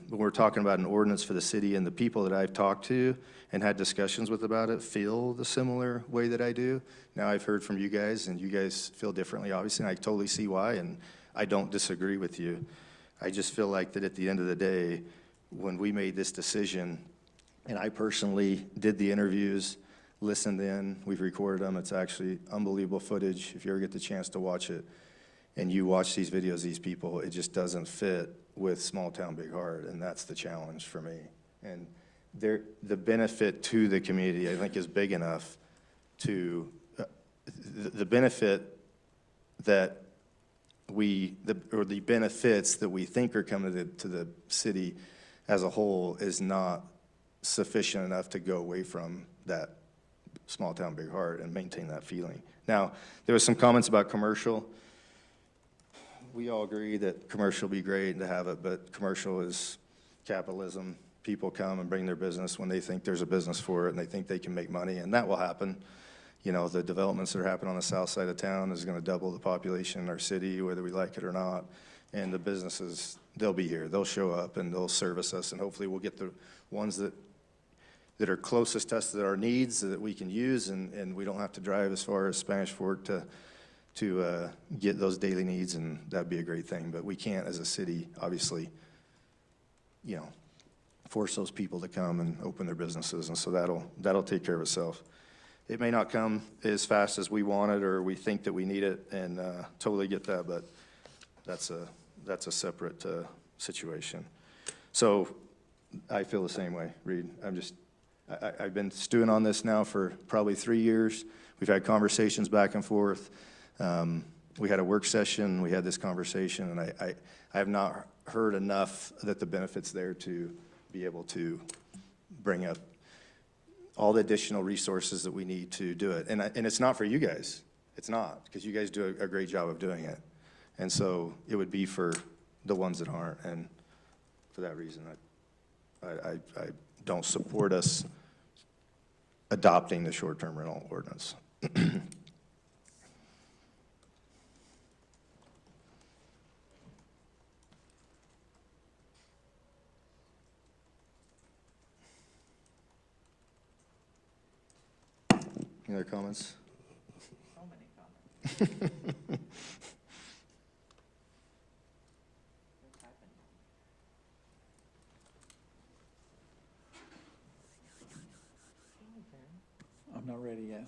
We're talking about an ordinance for the city, and the people that I've talked to and had discussions with about it feel the similar way that I do. Now I've heard from you guys, and you guys feel differently, obviously, and I totally see why, and I don't disagree with you. I just feel like that at the end of the day, when we made this decision, and I personally did the interviews, listened in, we've recorded them. It's actually unbelievable footage. If you ever get the chance to watch it, and you watch these videos, these people, it just doesn't fit with small town, big heart, and that's the challenge for me. And the benefit to the community, I think, is big enough to, the benefit that the benefits that we think are coming to the city as a whole is not sufficient enough to go away from that small town, big heart and maintain that feeling. Now, there was some comments about commercial. We all agree that commercial would be great to have it, but commercial is capitalism. People come and bring their business when they think there's a business for it and they think they can make money, and that will happen. You know, the developments that are happening on the south side of town is going to double the population in our city, whether we like it or not. And the businesses, they'll be here. They'll show up and they'll service us, and hopefully we'll get the ones that are closest to us, that our needs that we can use, and we don't have to drive as far as Spanish Fork to get those daily needs, and that'd be a great thing. But we can't, as a city, obviously, you know, force those people to come and open their businesses, and so that'll take care of itself. It may not come as fast as we want it or we think that we need it, and totally get that, but that's a separate situation. So I feel the same way, Reed. I've been stewing on this now for probably 3 years. We've had conversations back and forth. We had a work session, we had this conversation, and I have not heard enough that the benefit's there to be able to bring up all the additional resources that we need to do it. And it's not for you guys. It's not, because you guys do a great job of doing it. And so it would be for the ones that aren't. And for that reason, I don't support us adopting the short-term rental ordinance. Any other comments? So many comments. I'm not ready yet.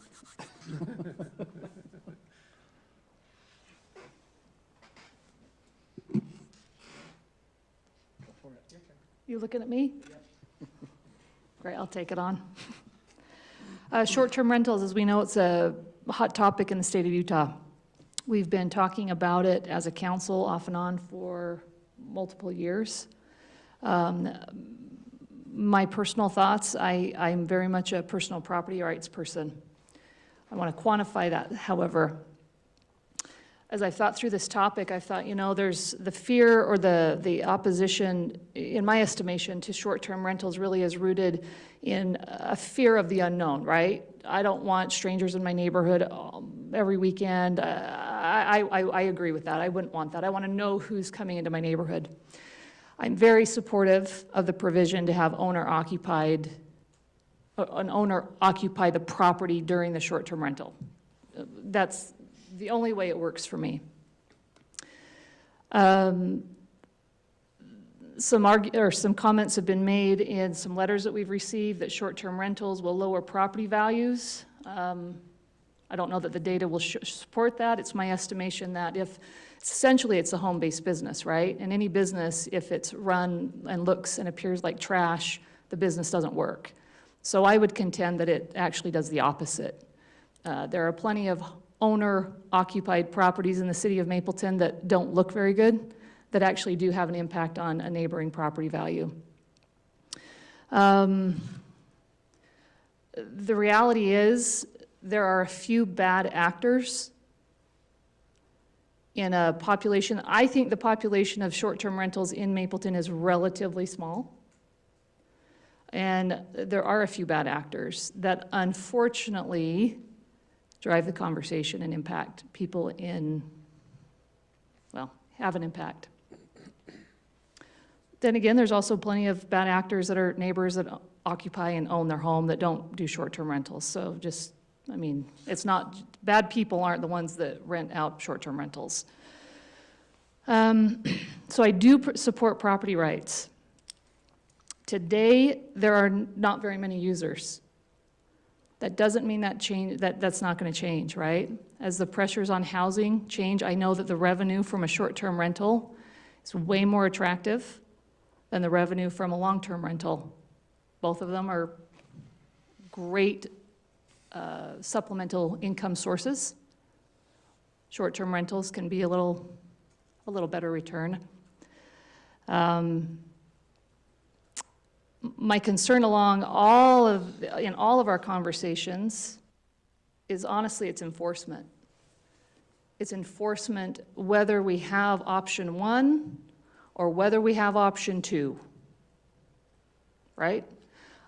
You looking at me? Great, I'll take it on. Short-term rentals, as we know, it's a hot topic in the state of Utah. We've been talking about it as a council off and on for multiple years. My personal thoughts, I'm very much a personal property rights person. I want to quantify that, however. As I've thought through this topic, I've thought, you know, there's the fear or the opposition, in my estimation, to short-term rentals really is rooted in a fear of the unknown, right? I don't want strangers in my neighborhood every weekend. I agree with that. I wouldn't want that. I want to know who's coming into my neighborhood. I'm very supportive of the provision to have an owner occupy the property during the short-term rental. That's the only way it works for me. Some comments have been made in some letters that we've received that short-term rentals will lower property values. I don't know that the data will support that. It's my estimation that essentially it's a home-based business, right? And any business, if it's run and looks and appears like trash, the business doesn't work. So I would contend that it actually does the opposite. There are plenty of owner-occupied properties in the city of Mapleton that don't look very good, that actually do have an impact on a neighboring property value. The reality is there are a few bad actors in a population. I think the population of short-term rentals in Mapleton is relatively small. And there are a few bad actors that unfortunately drive the conversation and impact people have an impact. Then again, there's also plenty of bad actors that are neighbors that occupy and own their home that don't do short-term rentals. So it's not, bad people aren't the ones that rent out short-term rentals. So I do support property rights. Today, there are not very many users. That doesn't mean that's not going to change, right? As the pressures on housing change, I know that the revenue from a short-term rental is way more attractive than the revenue from a long-term rental. Both of them are great supplemental income sources. Short-term rentals can be a little better return. My concern in all of our conversations is honestly it's enforcement. It's enforcement whether we have option 1 or whether we have option 2, right?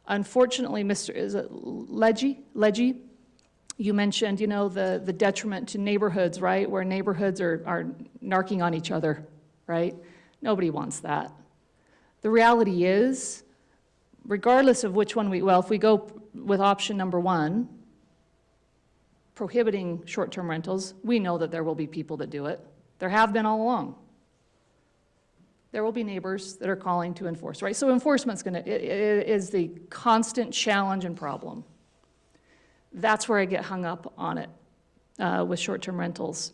Unfortunately, is it Leggy? You mentioned, the detriment to neighborhoods, right? Where neighborhoods are narking on each other, right? Nobody wants that. The reality is, regardless of which one if we go with option number 1, prohibiting short-term rentals, we know that there will be people that do it. There have been all along. There will be neighbors that are calling to enforce, right? So enforcement's is the constant challenge and problem. That's where I get hung up on it with short-term rentals.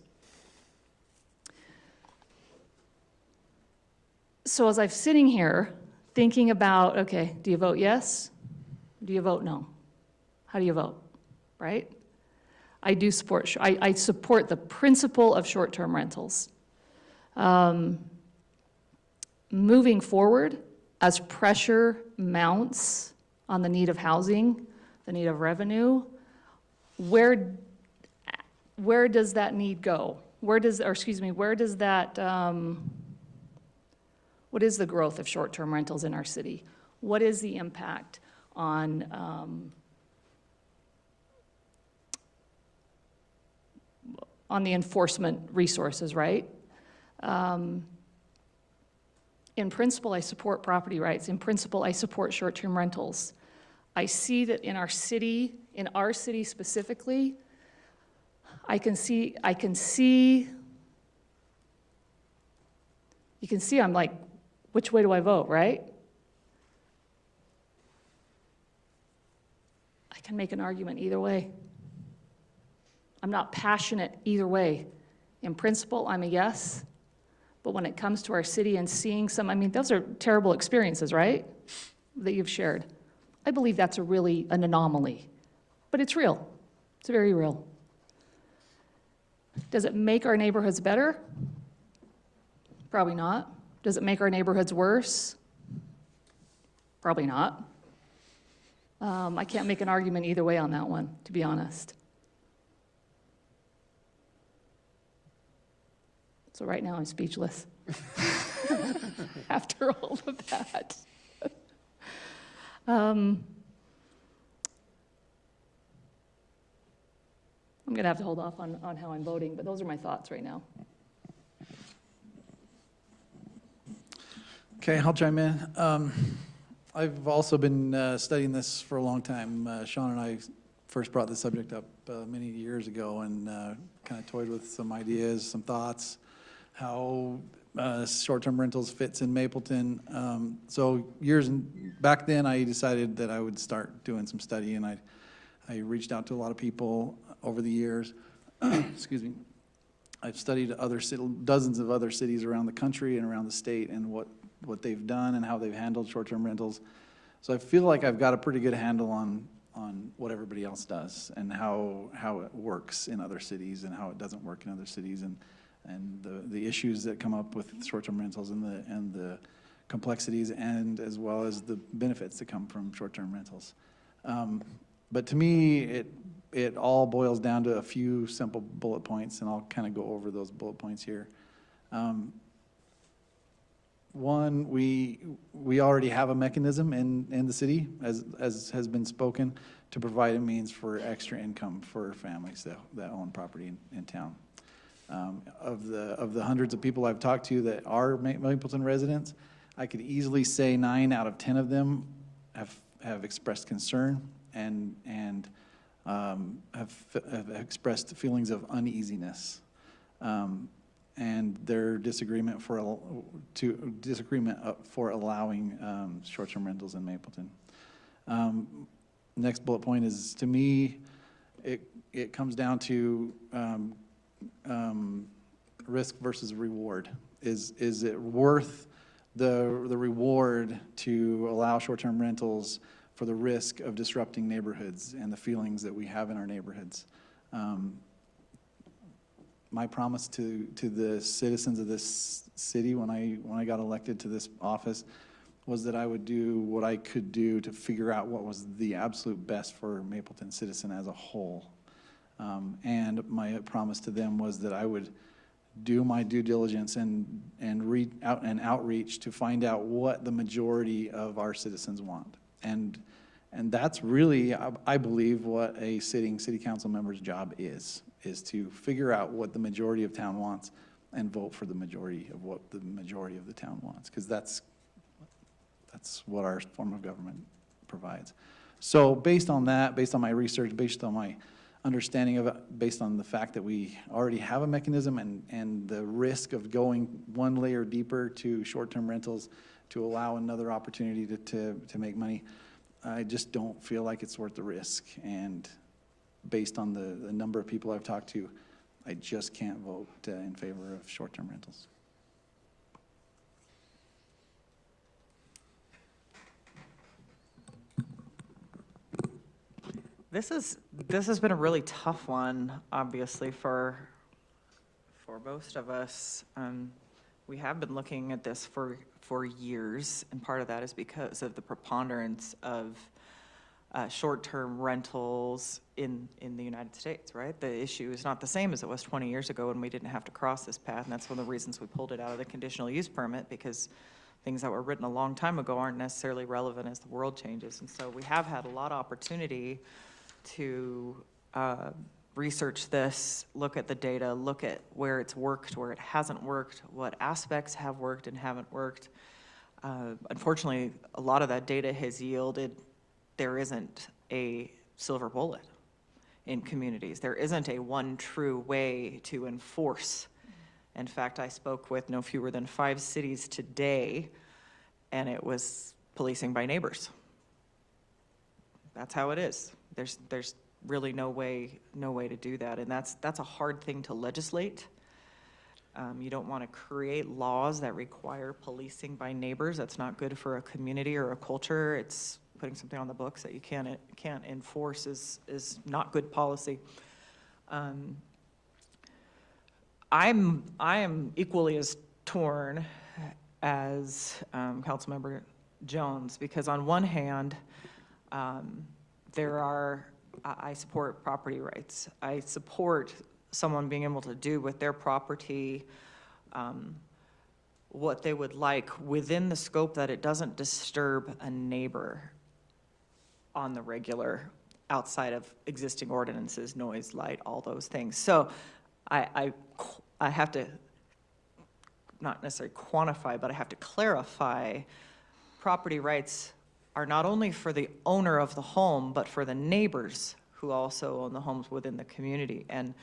So as I'm sitting here thinking about, okay, do you vote yes? Do you vote no? How do you vote, right? I do support, I support the principle of short-term rentals. Moving forward, as pressure mounts on the need of housing, the need of revenue, where does that need go? What is the growth of short-term rentals in our city? What is the impact on the enforcement resources, right? In principle, I support property rights. In principle, I support short-term rentals. I see that in our city specifically, you can see I'm like, which way do I vote, right? I can make an argument either way. I'm not passionate either way. In principle, I'm a yes, but when it comes to our city and seeing those are terrible experiences, right? That you've shared. I believe that's an anomaly, but it's real. It's very real. Does it make our neighborhoods better? Probably not. Does it make our neighborhoods worse? Probably not. I can't make an argument either way on that one, to be honest. So right now I'm speechless after all of that. I'm going to have to hold off on how I'm voting, but those are my thoughts right now. Okay, I'll chime in. I've also been studying this for a long time. Sean and I first brought this subject up many years ago and kind of toyed with some ideas, some thoughts, how short-term rentals fits in Mapleton. So back then I decided that I would start doing some study, and I reached out to a lot of people over the years. Excuse me. I've studied dozens of other cities around the country and around the state and what they've done and how they've handled short-term rentals. So I feel like I've got a pretty good handle on what everybody else does and how it works in other cities and how it doesn't work in other cities, and the issues that come up with short-term rentals and the complexities, and as well as the benefits that come from short-term rentals. But to me, it all boils down to a few simple bullet points, and I'll kind of go over those bullet points here. One, we already have a mechanism in the city, as has been spoken, to provide a means for extra income for families that own property in town. Of the hundreds of people I've talked to that are Mapleton residents, I could easily say 9 out of 10 of them have expressed concern and have expressed feelings of uneasiness. And their disagreement for allowing short-term rentals in Mapleton. next bullet point is, to me, it comes down to risk versus reward. Is it worth the reward to allow short-term rentals for the risk of disrupting neighborhoods and the feelings that we have in our neighborhoods? My promise to the citizens of this city when I got elected to this office was that I would do what I could do to figure out what was the absolute best for Mapleton citizen as a whole. And my promise to them was that I would do my due diligence and outreach to find out what the majority of our citizens want. And that's really, I believe, what a sitting city council member's job is to figure out what the majority of town wants and vote for the majority of what the majority of the town wants, because that's what our form of government provides. So based on that, based on my research, based on my understanding of it, based on the fact that we already have a mechanism and the risk of going one layer deeper to short-term rentals to allow another opportunity to make money, I just don't feel like it's worth the risk. And based on the number of people I've talked to, I just can't vote in favor of short-term rentals. This has been a really tough one, obviously, for most of us. We have been looking at this for years, and part of that is because of the preponderance of short-term rentals in the United States, right? The issue is not the same as it was 20 years ago when we didn't have to cross this path, and that's one of the reasons we pulled it out of the conditional use permit, because things that were written a long time ago aren't necessarily relevant as the world changes. And so we have had a lot of opportunity to research this, look at the data, look at where it's worked, where it hasn't worked, what aspects have worked and haven't worked. Unfortunately, a lot of that data has yielded there isn't a silver bullet in communities. There isn't a one true way to enforce. In fact, I spoke with no fewer than 5 cities today, and it was policing by neighbors. That's how it is. There's really no way to do that, and that's a hard thing to legislate. You don't want to create laws that require policing by neighbors. That's not good for a community or a culture. It's putting something on the books that you can't enforce is not good policy. I am equally as torn as Councilmember Jones, because on one hand, I support property rights. I support someone being able to do with their property what they would like within the scope that it doesn't disturb a neighbor on the regular, outside of existing ordinances, noise, light, all those things. So I have to, not necessarily quantify, but I have to clarify, property rights are not only for the owner of the home, but for the neighbors who also own the homes within the community. And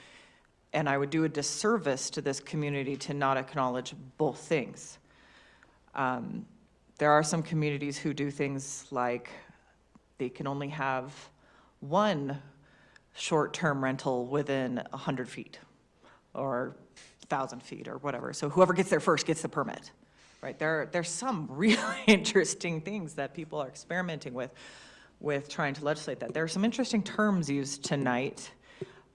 I would do a disservice to this community to not acknowledge both things. There are some communities who do things like they can only have one short-term rental within 100 feet or 1,000 feet or whatever. So whoever gets there first gets the permit, right? There's some really interesting things that people are experimenting with trying to legislate that. There are some interesting terms used tonight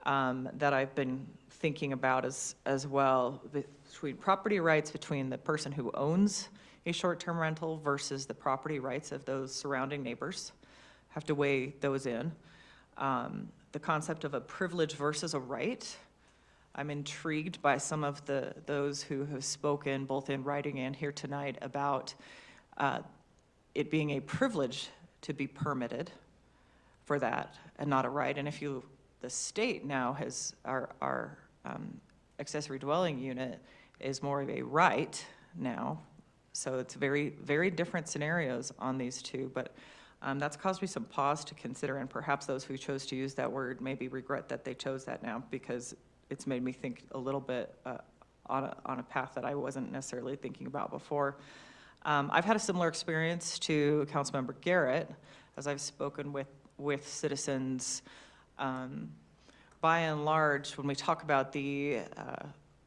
that I've been thinking about as well, between property rights between the person who owns a short-term rental versus the property rights of those surrounding neighbors. Have to weigh those in. The concept of a privilege versus a right. I'm intrigued by some of those who have spoken both in writing and here tonight about it being a privilege to be permitted for that and not a right. And the state now has our accessory dwelling unit is more of a right now. So it's very, very different scenarios on these two, but that's caused me some pause to consider, and perhaps those who chose to use that word maybe regret that they chose that now, because it's made me think a little bit on a path that I wasn't necessarily thinking about before. I've had a similar experience to Councilmember Garrett, as I've spoken with with citizens. By and large, when we talk about the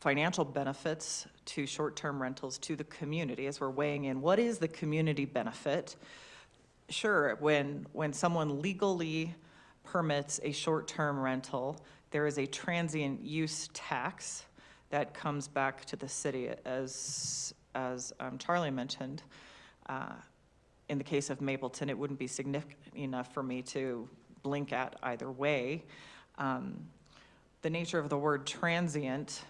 financial benefits to short-term rentals to the community, as we're weighing in, what is the community benefit? Sure, when someone legally permits a short-term rental, there is a transient use tax that comes back to the city, as Charlie mentioned. In the case of Mapleton, it wouldn't be significant enough for me to blink at either way. The nature of the word transient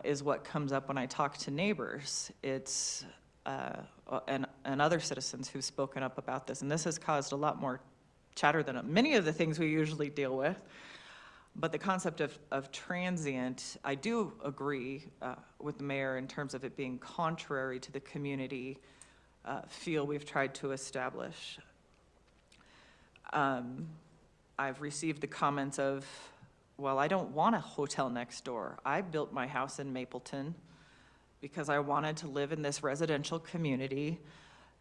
is what comes up when I talk to neighbors. It's and other citizens who've spoken up about this, and this has caused a lot more chatter than many of the things we usually deal with. But the concept of transient, I do agree with the mayor in terms of it being contrary to the community feel we've tried to establish. I've received the comments of, well, I don't want a hotel next door. I built my house in Mapleton because I wanted to live in this residential community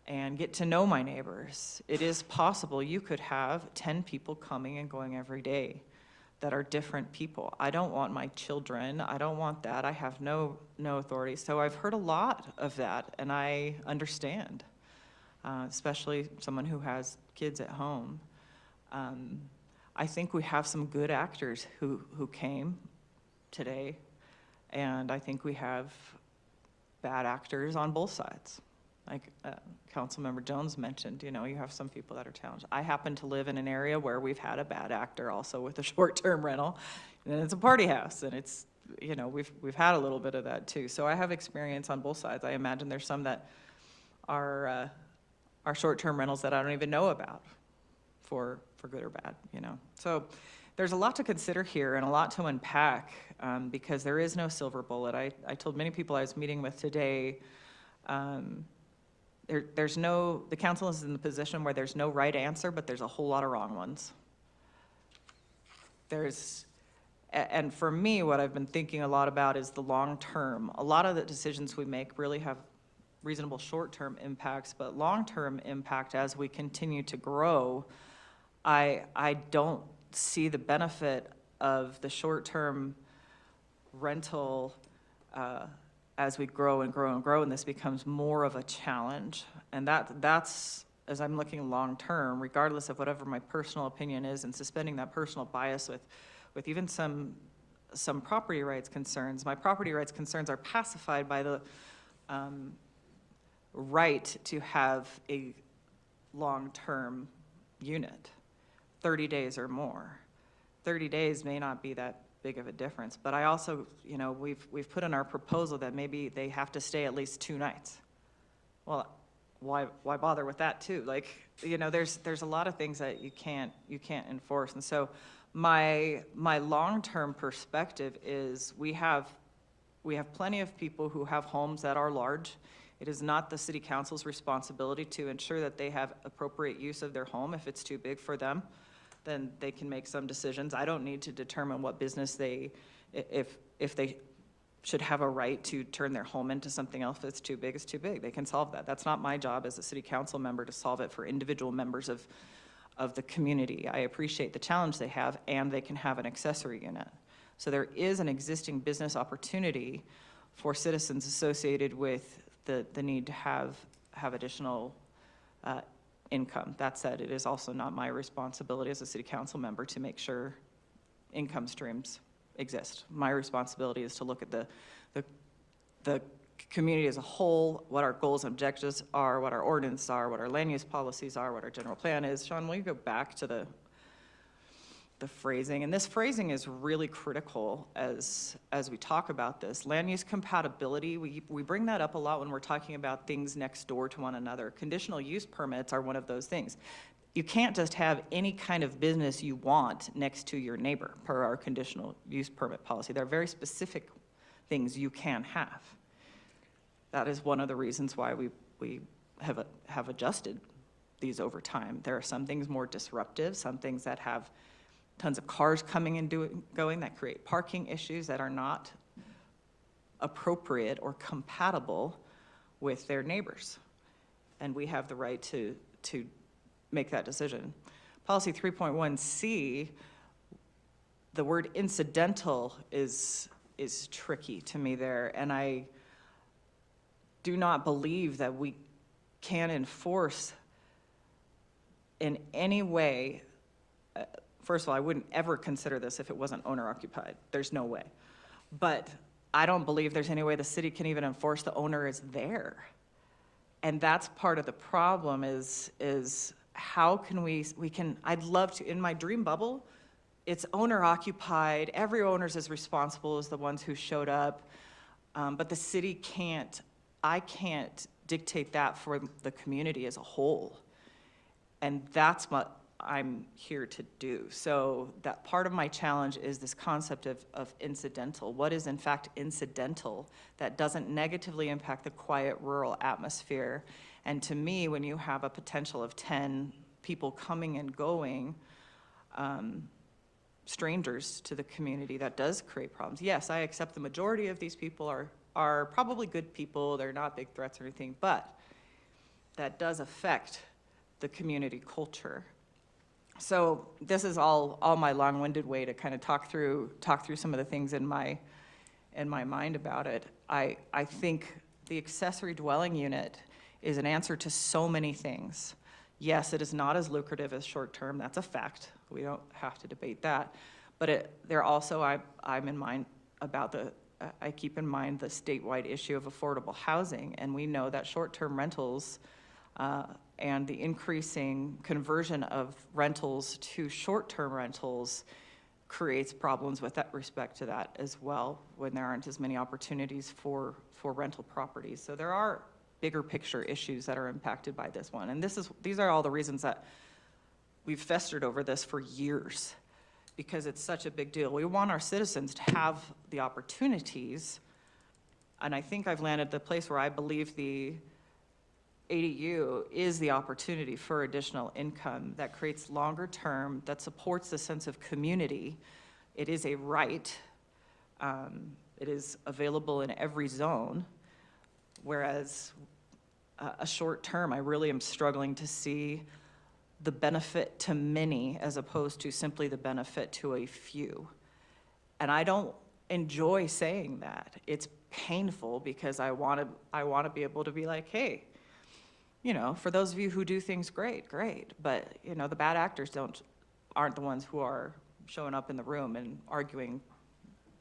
and get to know my neighbors. It is possible you could have 10 people coming and going every day that are different people. I don't want my children, I don't want that, I have no authority. So I've heard a lot of that, and I understand, especially someone who has kids at home. I think we have some good actors who came today, and I think we have bad actors on both sides. Like Councilmember Jones mentioned, you know, you have some people that are challenged. I happen to live in an area where we've had a bad actor also with a short-term rental, and it's a party house, and it's, you know, we've had a little bit of that too. So I have experience on both sides. I imagine there's some that are short-term rentals that I don't even know about for good or bad, you know. So there's a lot to consider here and a lot to unpack because there is no silver bullet. I told many people I was meeting with today, the council is in the position where there's no right answer, but there's a whole lot of wrong ones. And for me, what I've been thinking a lot about is the long term. A lot of the decisions we make really have reasonable short-term impacts, but long-term impact as we continue to grow, I don't see the benefit of the short-term rental as we grow and grow and grow, and this becomes more of a challenge. And that's, as I'm looking long-term, regardless of whatever my personal opinion is, and suspending that personal bias with even some property rights concerns. My property rights concerns are pacified by the right to have a long-term unit, 30 days or more. 30 days may not be that big of a difference, but I also, you know, we've put in our proposal that maybe they have to stay at least 2 nights. Well, why bother with that too? Like, you know, there's a lot of things that you can't enforce. And so my long-term perspective is we have plenty of people who have homes that are large. It is not the city council's responsibility to ensure that they have appropriate use of their home. If it's too big for them, then they can make some decisions. I don't need to determine what business if they should have a right to turn their home into something else that's too big, is too big. They can solve that. That's not my job as a city council member to solve it for individual members of the community. I appreciate the challenge they have, and they can have an accessory unit. So there is an existing business opportunity for citizens associated with the need to have additional income. That said, it is also not my responsibility as a city council member to make sure income streams exist. My responsibility is to look at the community as a whole, what our goals and objectives are, what our ordinances are, what our land use policies are, what our general plan is. Sean, will you go back to the phrasing? And this phrasing is really critical as we talk about this. Land use compatibility, we bring that up a lot when we're talking about things next door to one another. Conditional use permits are one of those things. You can't just have any kind of business you want next to your neighbor per our conditional use permit policy. There are very specific things you can have. That is one of the reasons why we have adjusted these over time. There are some things more disruptive, some things that have tons of cars coming and going that create parking issues that are not appropriate or compatible with their neighbors. And we have the right to make that decision. policy 3.1C, the word incidental is tricky to me there, and I do not believe that we can enforce in any way. First of all, I wouldn't ever consider this if it wasn't owner occupied. There's no way. But I don't believe there's any way the city can even enforce the owner is there. And that's part of the problem is how can we can, I'd love to, in my dream bubble, it's owner occupied, every owner's as responsible as the ones who showed up, but the city can't, I can't dictate that for the community as a whole. And that's what I'm here to do. So that part of my challenge is this concept of incidental. What is in fact incidental that doesn't negatively impact the quiet rural atmosphere? And to me, when you have a potential of 10 people coming and going, strangers to the community, that does create problems. Yes, I accept the majority of these people are probably good people. They're not big threats or anything, but that does affect the community culture. So this is all my long-winded way to kind of talk through some of the things in my mind about it. I think the accessory dwelling unit is an answer to so many things. Yes, it is not as lucrative as short-term. That's a fact. We don't have to debate that. But there also, I'm in mind about I keep in mind the statewide issue of affordable housing, and we know that short-term rentals and the increasing conversion of rentals to short-term rentals creates problems with that respect to that as well, when there aren't as many opportunities for rental properties. So there are bigger picture issues that are impacted by this one. And these are all the reasons that we've festered over this for years, because it's such a big deal. We want our citizens to have the opportunities, and I think I've landed the place where I believe the ADU is the opportunity for additional income that creates longer term, that supports the sense of community. It is a right. It is available in every zone, whereas a short term, I really am struggling to see the benefit to many as opposed to simply the benefit to a few. And I don't enjoy saying that. It's painful because I want to be able to be like, hey, you know, for those of you who do things great, but you know, the bad actors aren't the ones who are showing up in the room and arguing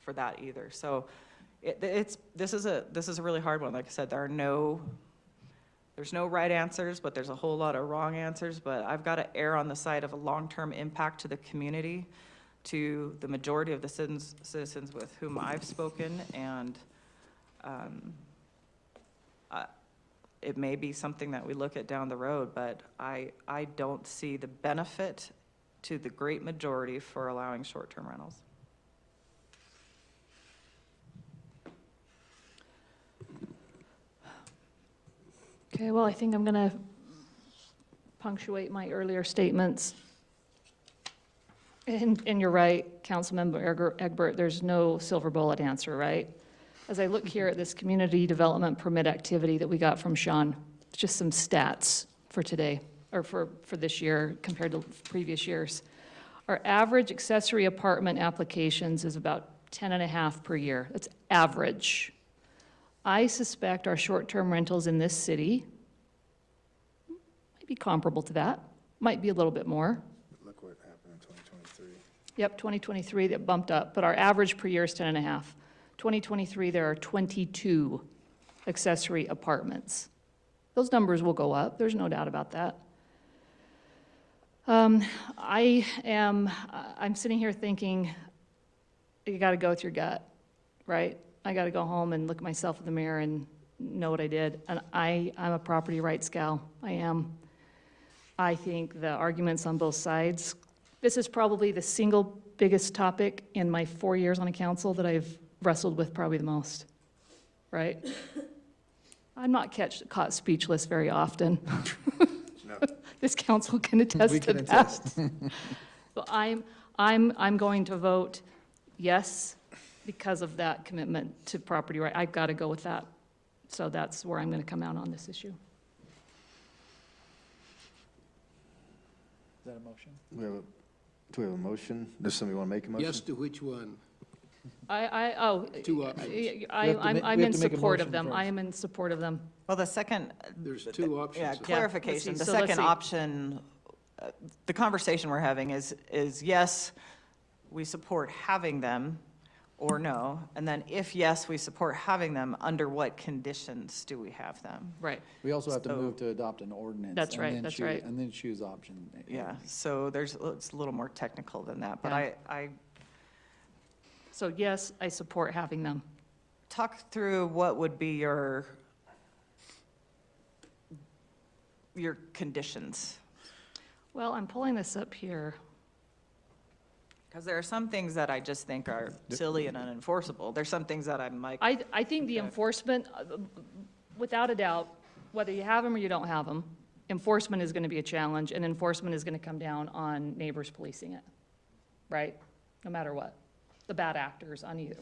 for that either. So this is a really hard one. Like I said, there's no right answers, but there's a whole lot of wrong answers. But I've got to err on the side of a long-term impact to the community, to the majority of the citizens with whom I've spoken, and it may be something that we look at down the road, but I don't see the benefit to the great majority for allowing short-term rentals. Okay, well, I think I'm going to punctuate my earlier statements. And you're right, Councilmember Egbert, there's no silver bullet answer, right? As I look here at this community development permit activity that we got from Sean, just some stats for today, or for this year compared to previous years. Our average accessory apartment applications is about 10.5 per year. That's average. I suspect our short-term rentals in this city might be comparable to that, might be a little bit more. Look what happened in 2023. Yep, 2023, that bumped up, but our average per year is 10.5. 2023, there are 22 accessory apartments. Those numbers will go up, there's no doubt about that. I'm sitting here thinking, you gotta go with your gut, right? I gotta go home and look at myself in the mirror and know what I did. And I'm a property rights gal, I am. I think the arguments on both sides, this is probably the single biggest topic in my 4 years on a council that I've wrestled with probably the most, right? I'm not caught speechless very often. No. This council can attest to that. So I'm going to vote yes because of that commitment to property right. I've got to go with that. So that's where I'm going to come out on this issue. that a motion? Do we have a motion? Does somebody want to make a motion? Yes to which one? Two options. I'm in support of them. I am in support of them. Well, the second, There's two options. yeah, of- clarification, let's the see. So let's second see. option, the conversation we're having is yes, we support having them, or no, and then if yes, we support having them, under what conditions do we have them? Right. We also have to So- move to adopt an ordinance. That's and right, then that's choose- right. And then choose option A. Yeah, so it's a little more technical than that, but Yeah. I So yes, I support having them. talk through what would be your conditions. Well, I'm pulling this up here. Because there are some things that I just think are silly and unenforceable. There's some things that I'm like, I think the enforcement, without a doubt, whether you have them or you don't have them, enforcement is going to be a challenge, and enforcement is going to come down on neighbors policing it, right? No matter what, the bad actors on either.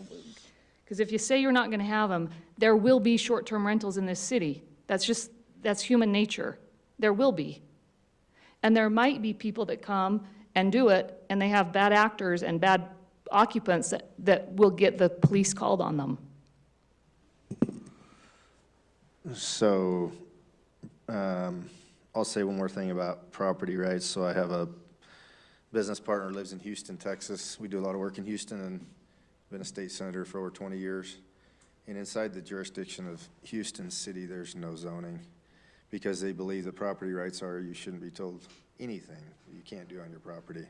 Because if you say you're not going to have them, there will be short-term rentals in this city. That's human nature. There will be. And there might be people that come and do it, and they have bad actors and bad occupants that will get the police called on them. So, I'll say one more thing about property rights. So I have a business partner who lives in Houston, Texas. We do a lot of work in Houston and been a state senator for over 20 years. And inside the jurisdiction of Houston City, there's no zoning because they believe the property rights are you shouldn't be told anything you can't do on your property.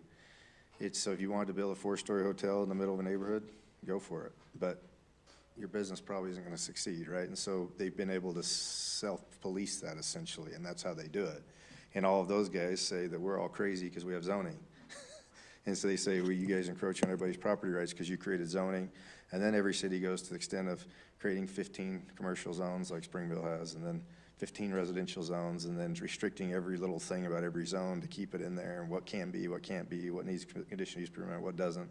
So if you wanted to build a 4-story hotel in the middle of a neighborhood, go for it. But your business probably isn't going to succeed, right? And so they've been able to self-police that essentially, and that's how they do it. And all of those guys say that we're all crazy because we have zoning. And so they say, well, you guys encroach on everybody's property rights because you created zoning. And then every city goes to the extent of creating 15 commercial zones like Springville has, and then 15 residential zones, and then restricting every little thing about every zone to keep it in there, and what can be, what can't be, what needs conditional use permit, what doesn't.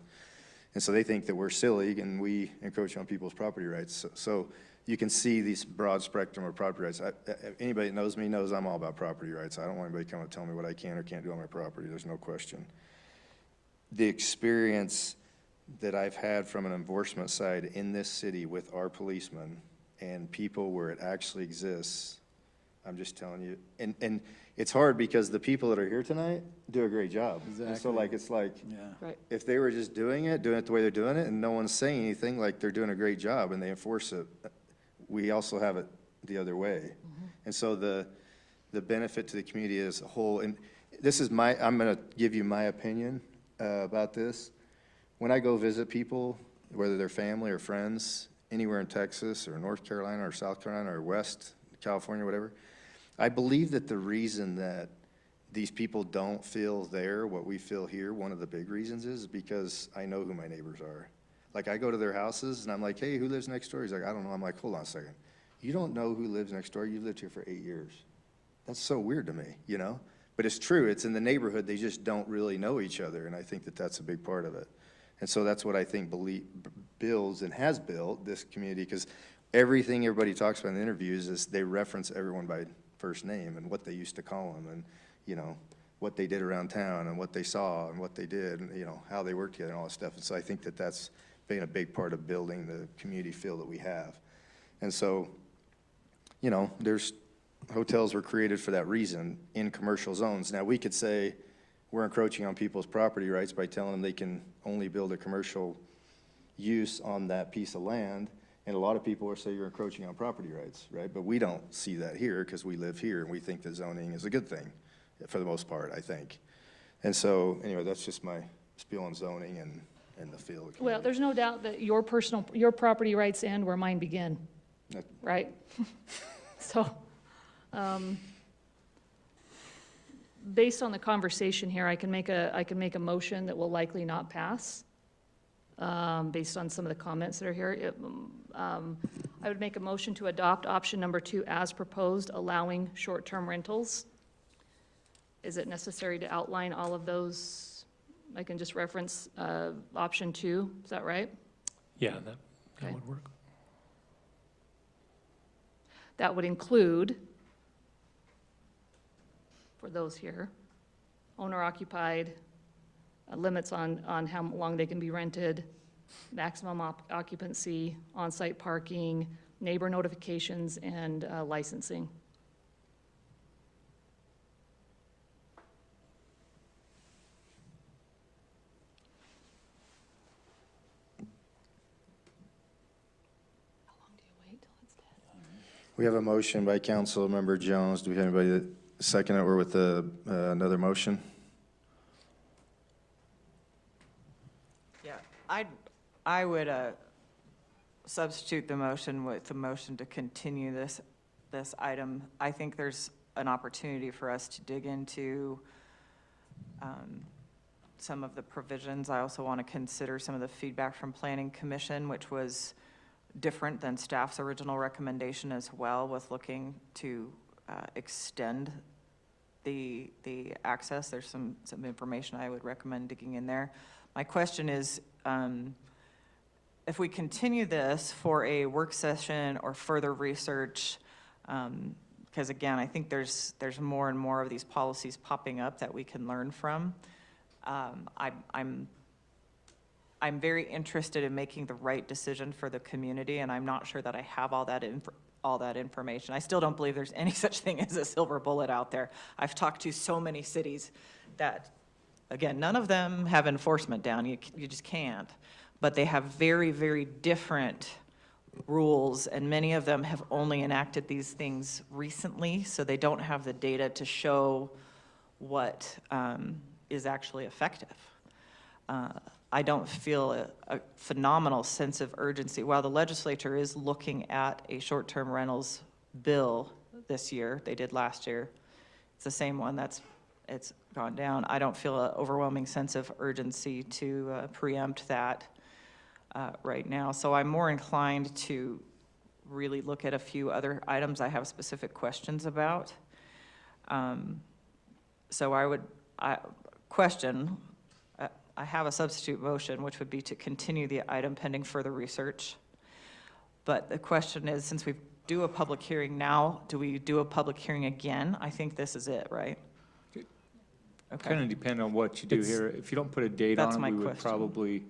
And so they think that we're silly and we encroach on people's property rights. So you can see this broad spectrum of property rights. Anybody that knows me knows I'm all about property rights. I don't want anybody coming to tell me what I can or can't do on my property. There's no question. The experience that I've had from an enforcement side in this city with our policemen and people where it actually exists, I'm just telling you, and it's hard because the people that are here tonight do a great job. And so it's like, Right. if they were just doing it the way they're doing it, and no one's saying anything, like they're doing a great job and they enforce it, we also have it the other way. And so the benefit to the community as a whole, and this is I'm gonna give you my opinion about this. When I go visit people, whether they're family or friends, anywhere in Texas or North Carolina or South Carolina or West California, whatever, I believe that the reason that these people don't feel there what we feel here, one of the big reasons is because I know who my neighbors are. Like, I go to their houses and I'm like, hey, who lives next door? He's like, I don't know. I'm like, hold on a second. You don't know who lives next door? You've lived here for 8 years. That's so weird to me, you know? But it's true. It's in the neighborhood. They just don't really know each other, and I think that that's a big part of it. And so that's what I think builds and has built this community, because everything everybody talks about in the interviews is they reference everyone by first name and what they used to call them, and, you know, what they did around town and what they saw and what they did and, you know, how they worked together and all that stuff. And so I think that that's been a big part of building the community feel that we have. And so, you know, hotels were created for that reason in commercial zones. Now, we could say we're encroaching on people's property rights by telling them they can only build a commercial use on that piece of land. And a lot of people will say you're encroaching on property rights, right? But we don't see that here because we live here and we think that zoning is a good thing for the most part, I think. And so, anyway, that's just my spiel on zoning and the feel. Well, there's no doubt that your property rights end where mine begin, right? So, based on the conversation here, I can make a motion that will likely not pass, based on some of the comments that are here. I would make a motion to adopt option number 2 as proposed, allowing short-term rentals. Is it necessary to outline all of those? I can just reference option 2, is that right? Yeah, that Okay. would work. That would include, for those here, owner occupied, limits on how long they can be rented, maximum occupancy, on-site parking, neighbor notifications, and licensing. We have a motion by Councilmember Jones. Do we have anybody that second it or with another motion? Yeah, I would substitute the motion with the motion to continue this item. I think there's an opportunity for us to dig into some of the provisions. I also want to consider some of the feedback from Planning Commission, which was different than staff's original recommendation as well, with looking to extend the access. There's some information I would recommend digging in there. My question is, if we continue this for a work session or further research, because again, I think there's more and more of these policies popping up that we can learn from. I'm very interested in making the right decision for the community, and I'm not sure that I have all that information. I still don't believe there's any such thing as a silver bullet out there. I've talked to so many cities that, again, none of them have enforcement down. You just can't. But they have very, very different rules, and many of them have only enacted these things recently, so they don't have the data to show what is actually effective. I don't feel a phenomenal sense of urgency. While the legislature is looking at a short-term rentals bill this year, they did last year, it's the same one it's gone down. I don't feel an overwhelming sense of urgency to preempt that right now. So I'm more inclined to really look at a few other items I have specific questions about. So I have a substitute motion, which would be to continue the item pending further research. But the question is, since we do a public hearing now, do we do a public hearing again? I think this is it, right? Okay. Kind of depend on what you do here. If you don't put a date That's on my it, we would question. probably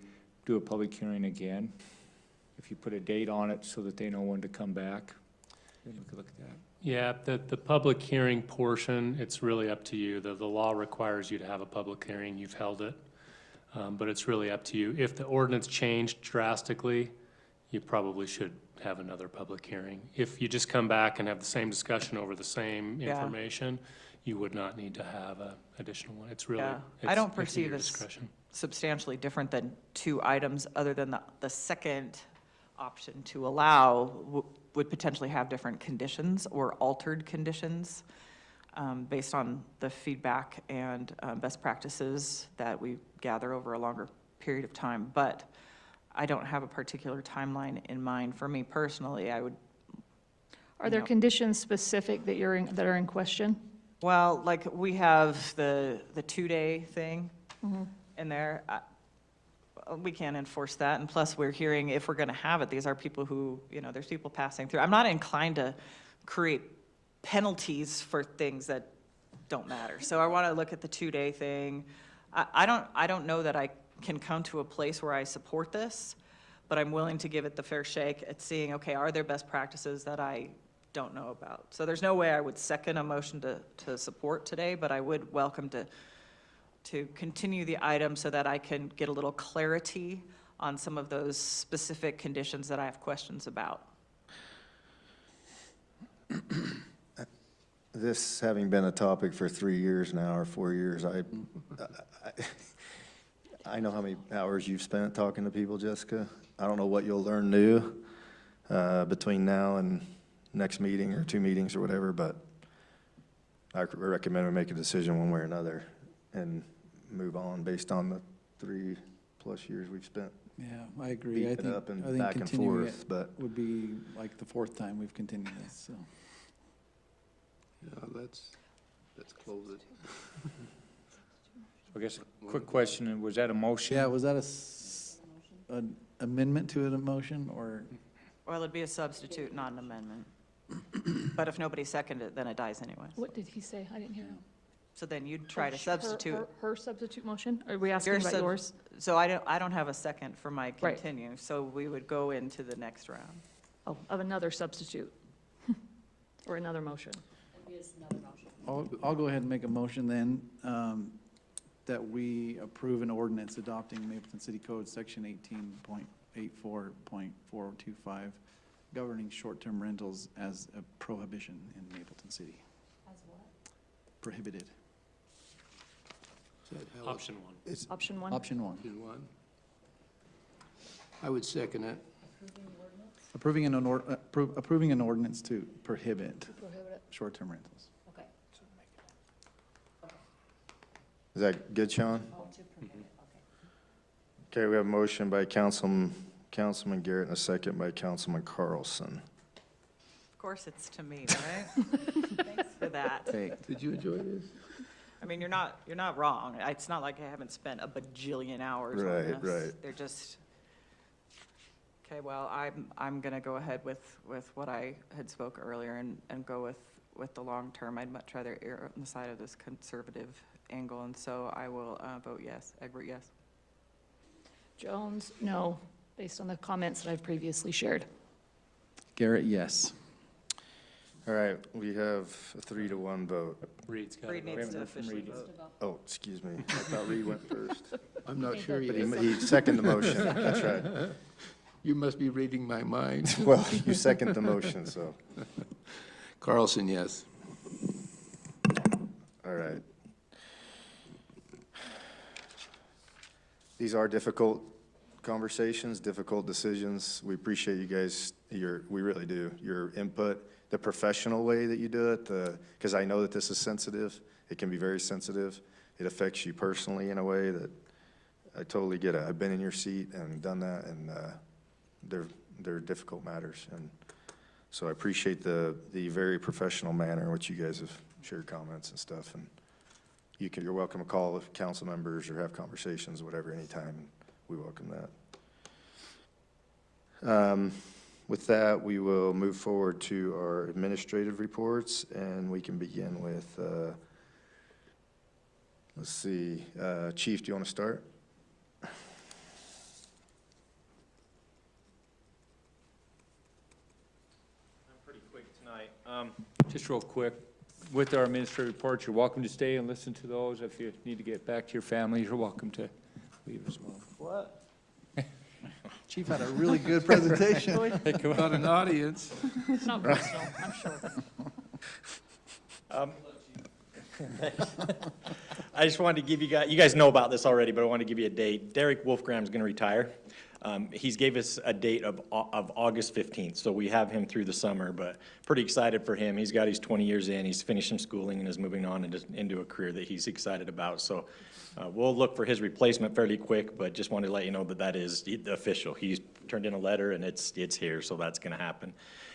do a public hearing again. If you put a date on it so that they know when to come back, then we could look at that. Yeah, the public hearing portion, it's really up to you. The law requires you to have a public hearing. You've held it. But it's really up to you. If the ordinance changed drastically, you probably should have another public hearing. If you just come back and have the same discussion over the same Yeah. information, you would not need to have an additional one. It's really, Yeah. it's I don't it's at perceive your this discretion. substantially different than two items, other than the second option to allow would potentially have different conditions or altered conditions based on the feedback and best practices that we gather over a longer period of time. But I don't have a particular timeline in mind. For me personally, I would. Are there conditions specific that that are in question? Well, like we have the 2-day thing in there. We can't enforce that, and plus we're hearing, if we're gonna have it, these are people who, there's people passing through. I'm not inclined to create penalties for things that don't matter. So I wanna look at the 2-day thing. I don't know that I can come to a place where I support this, but I'm willing to give it the fair shake at seeing, okay, are there best practices that I don't know about? So there's no way I would second a motion to support today, but I would welcome to continue the item so that I can get a little clarity on some of those specific conditions that I have questions about. This having been a topic for 3 years now, or 4 years, I know how many hours you've spent talking to people, Jessica. I don't know what you'll learn new between now and next meeting or 2 meetings or whatever, but I recommend we make a decision one way or another and move on based on the 3+ years we've spent. Yeah, I agree. Beating it up and I think back and continuing forth, it but would be like the 4th time we've continued this, so. Yeah, let's close it. I guess a quick question, was that a motion? Yeah, was that an amendment to an motion, or? Well, it'd be a substitute, not an amendment. But if nobody seconded it, then it dies anyway. What did he say? I didn't hear him. So then you'd try to Her- substitute. Her substitute motion? Are we asking Your about sub- yours? So I don't have a second for my Right. continue, so we would go into the next round. Oh, of another substitute? Or another motion? I'll go ahead and make a motion then, that we approve an ordinance adopting Mapleton City Code, Section 18.84.425, governing short-term rentals as a prohibition in Mapleton City. As what? Prohibited. Is that how Option one. it's- Option one? Option one. Option one. I would second it. Approving an ordinance to prohibit short-term rentals. Okay. Is that good, Sean? Okay, we have a motion by Councilman Garrett and a second by Councilman Carlson. Of course, it's to me, right? Thanks for that. Did you enjoy this? I mean, you're not wrong. It's not like I haven't spent a bajillion hours on Right, this. right. They're just, okay, well, I'm gonna go ahead with what I had spoke earlier and go with the long term. I'd much rather err on the side of this conservative angle, and so I will vote yes. Egbert, yes. Jones, no, based on the comments that I've previously shared. Garrett, yes. All right, we have a 3-1 vote. Reed's got it. Reed needs to officially vote. Oh, excuse me. I thought Reed went first. I'm not sure But yet. he seconded the motion. That's right. You must be reading my mind. Well, you second the motion, so. Carlson, yes. All right. These are difficult conversations, difficult decisions. We appreciate you guys, we really do, your input, the professional way that you do it, because I know that this is sensitive. It can be very sensitive. It affects you personally in a way that I totally get it. I've been in your seat and done that, and they're difficult matters. And so I appreciate the very professional manner in which you guys have shared comments and stuff. And you're welcome to call council members or have conversations, whatever, anytime. We welcome that. With that, we will move forward to our administrative reports, and we can begin with, let's see, Chief, do you want to start? I'm pretty quick tonight. Just real quick, with our administrative reports, you're welcome to stay and listen to those. If you need to get back to your family, you're welcome to leave as well. What? Chief had a really good presentation. Not an audience. It's not personal, I'm sure. I just wanted to give you guys know about this already, but I want to give you a date. Derek Wolfgram's going to retire. He's gave us a date of August 15th, so we have him through the summer, but pretty excited for him. He's got his 20 years in, he's finished some schooling and is moving on into a career that he's excited about. So we'll look for his replacement fairly quick, but just wanted to let you know that is official. He's turned in a letter and it's here, so that's going to happen.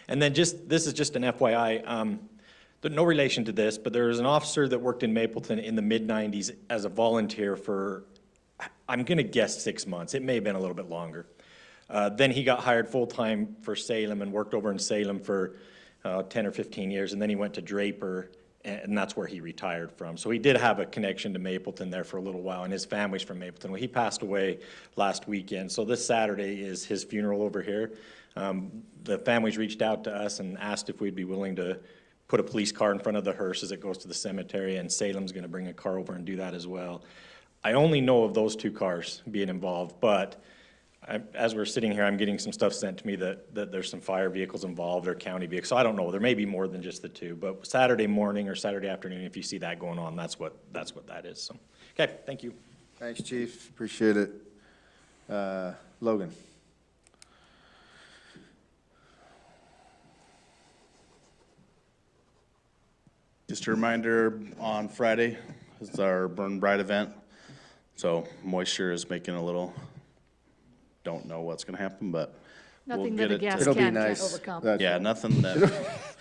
And then this is just an FYI. No relation to this, but there was an officer that worked in Mapleton in the mid-90s as a volunteer for, I'm going to guess 6 months. It may have been a little bit longer. Then he got hired full-time for Salem and worked over in Salem for 10 or 15 years, and then he went to Draper, and that's where he retired from. So he did have a connection to Mapleton there for a little while, and his family's from Mapleton. Well, he passed away last weekend, so this Saturday is his funeral over here. The families reached out to us and asked if we'd be willing to put a police car in front of the hearse as it goes to the cemetery, and Salem's going to bring a car over and do that as well. I only know of those 2 cars being involved, but as we're sitting here, I'm getting some stuff sent to me that there's some fire vehicles involved or county vehicles. So I don't know. There may be more than just the 2, but Saturday morning or Saturday afternoon, if you see that going on, that's what that is. So, okay, thank you. Thanks, Chief. Appreciate it. Logan. Just a reminder, on Friday is our Burn Bright event. So moisture is making a little, don't know what's gonna happen, but we'll Nothing get that a it. gas It'll be can can't nice. overcome. That's Yeah, right. nothing that,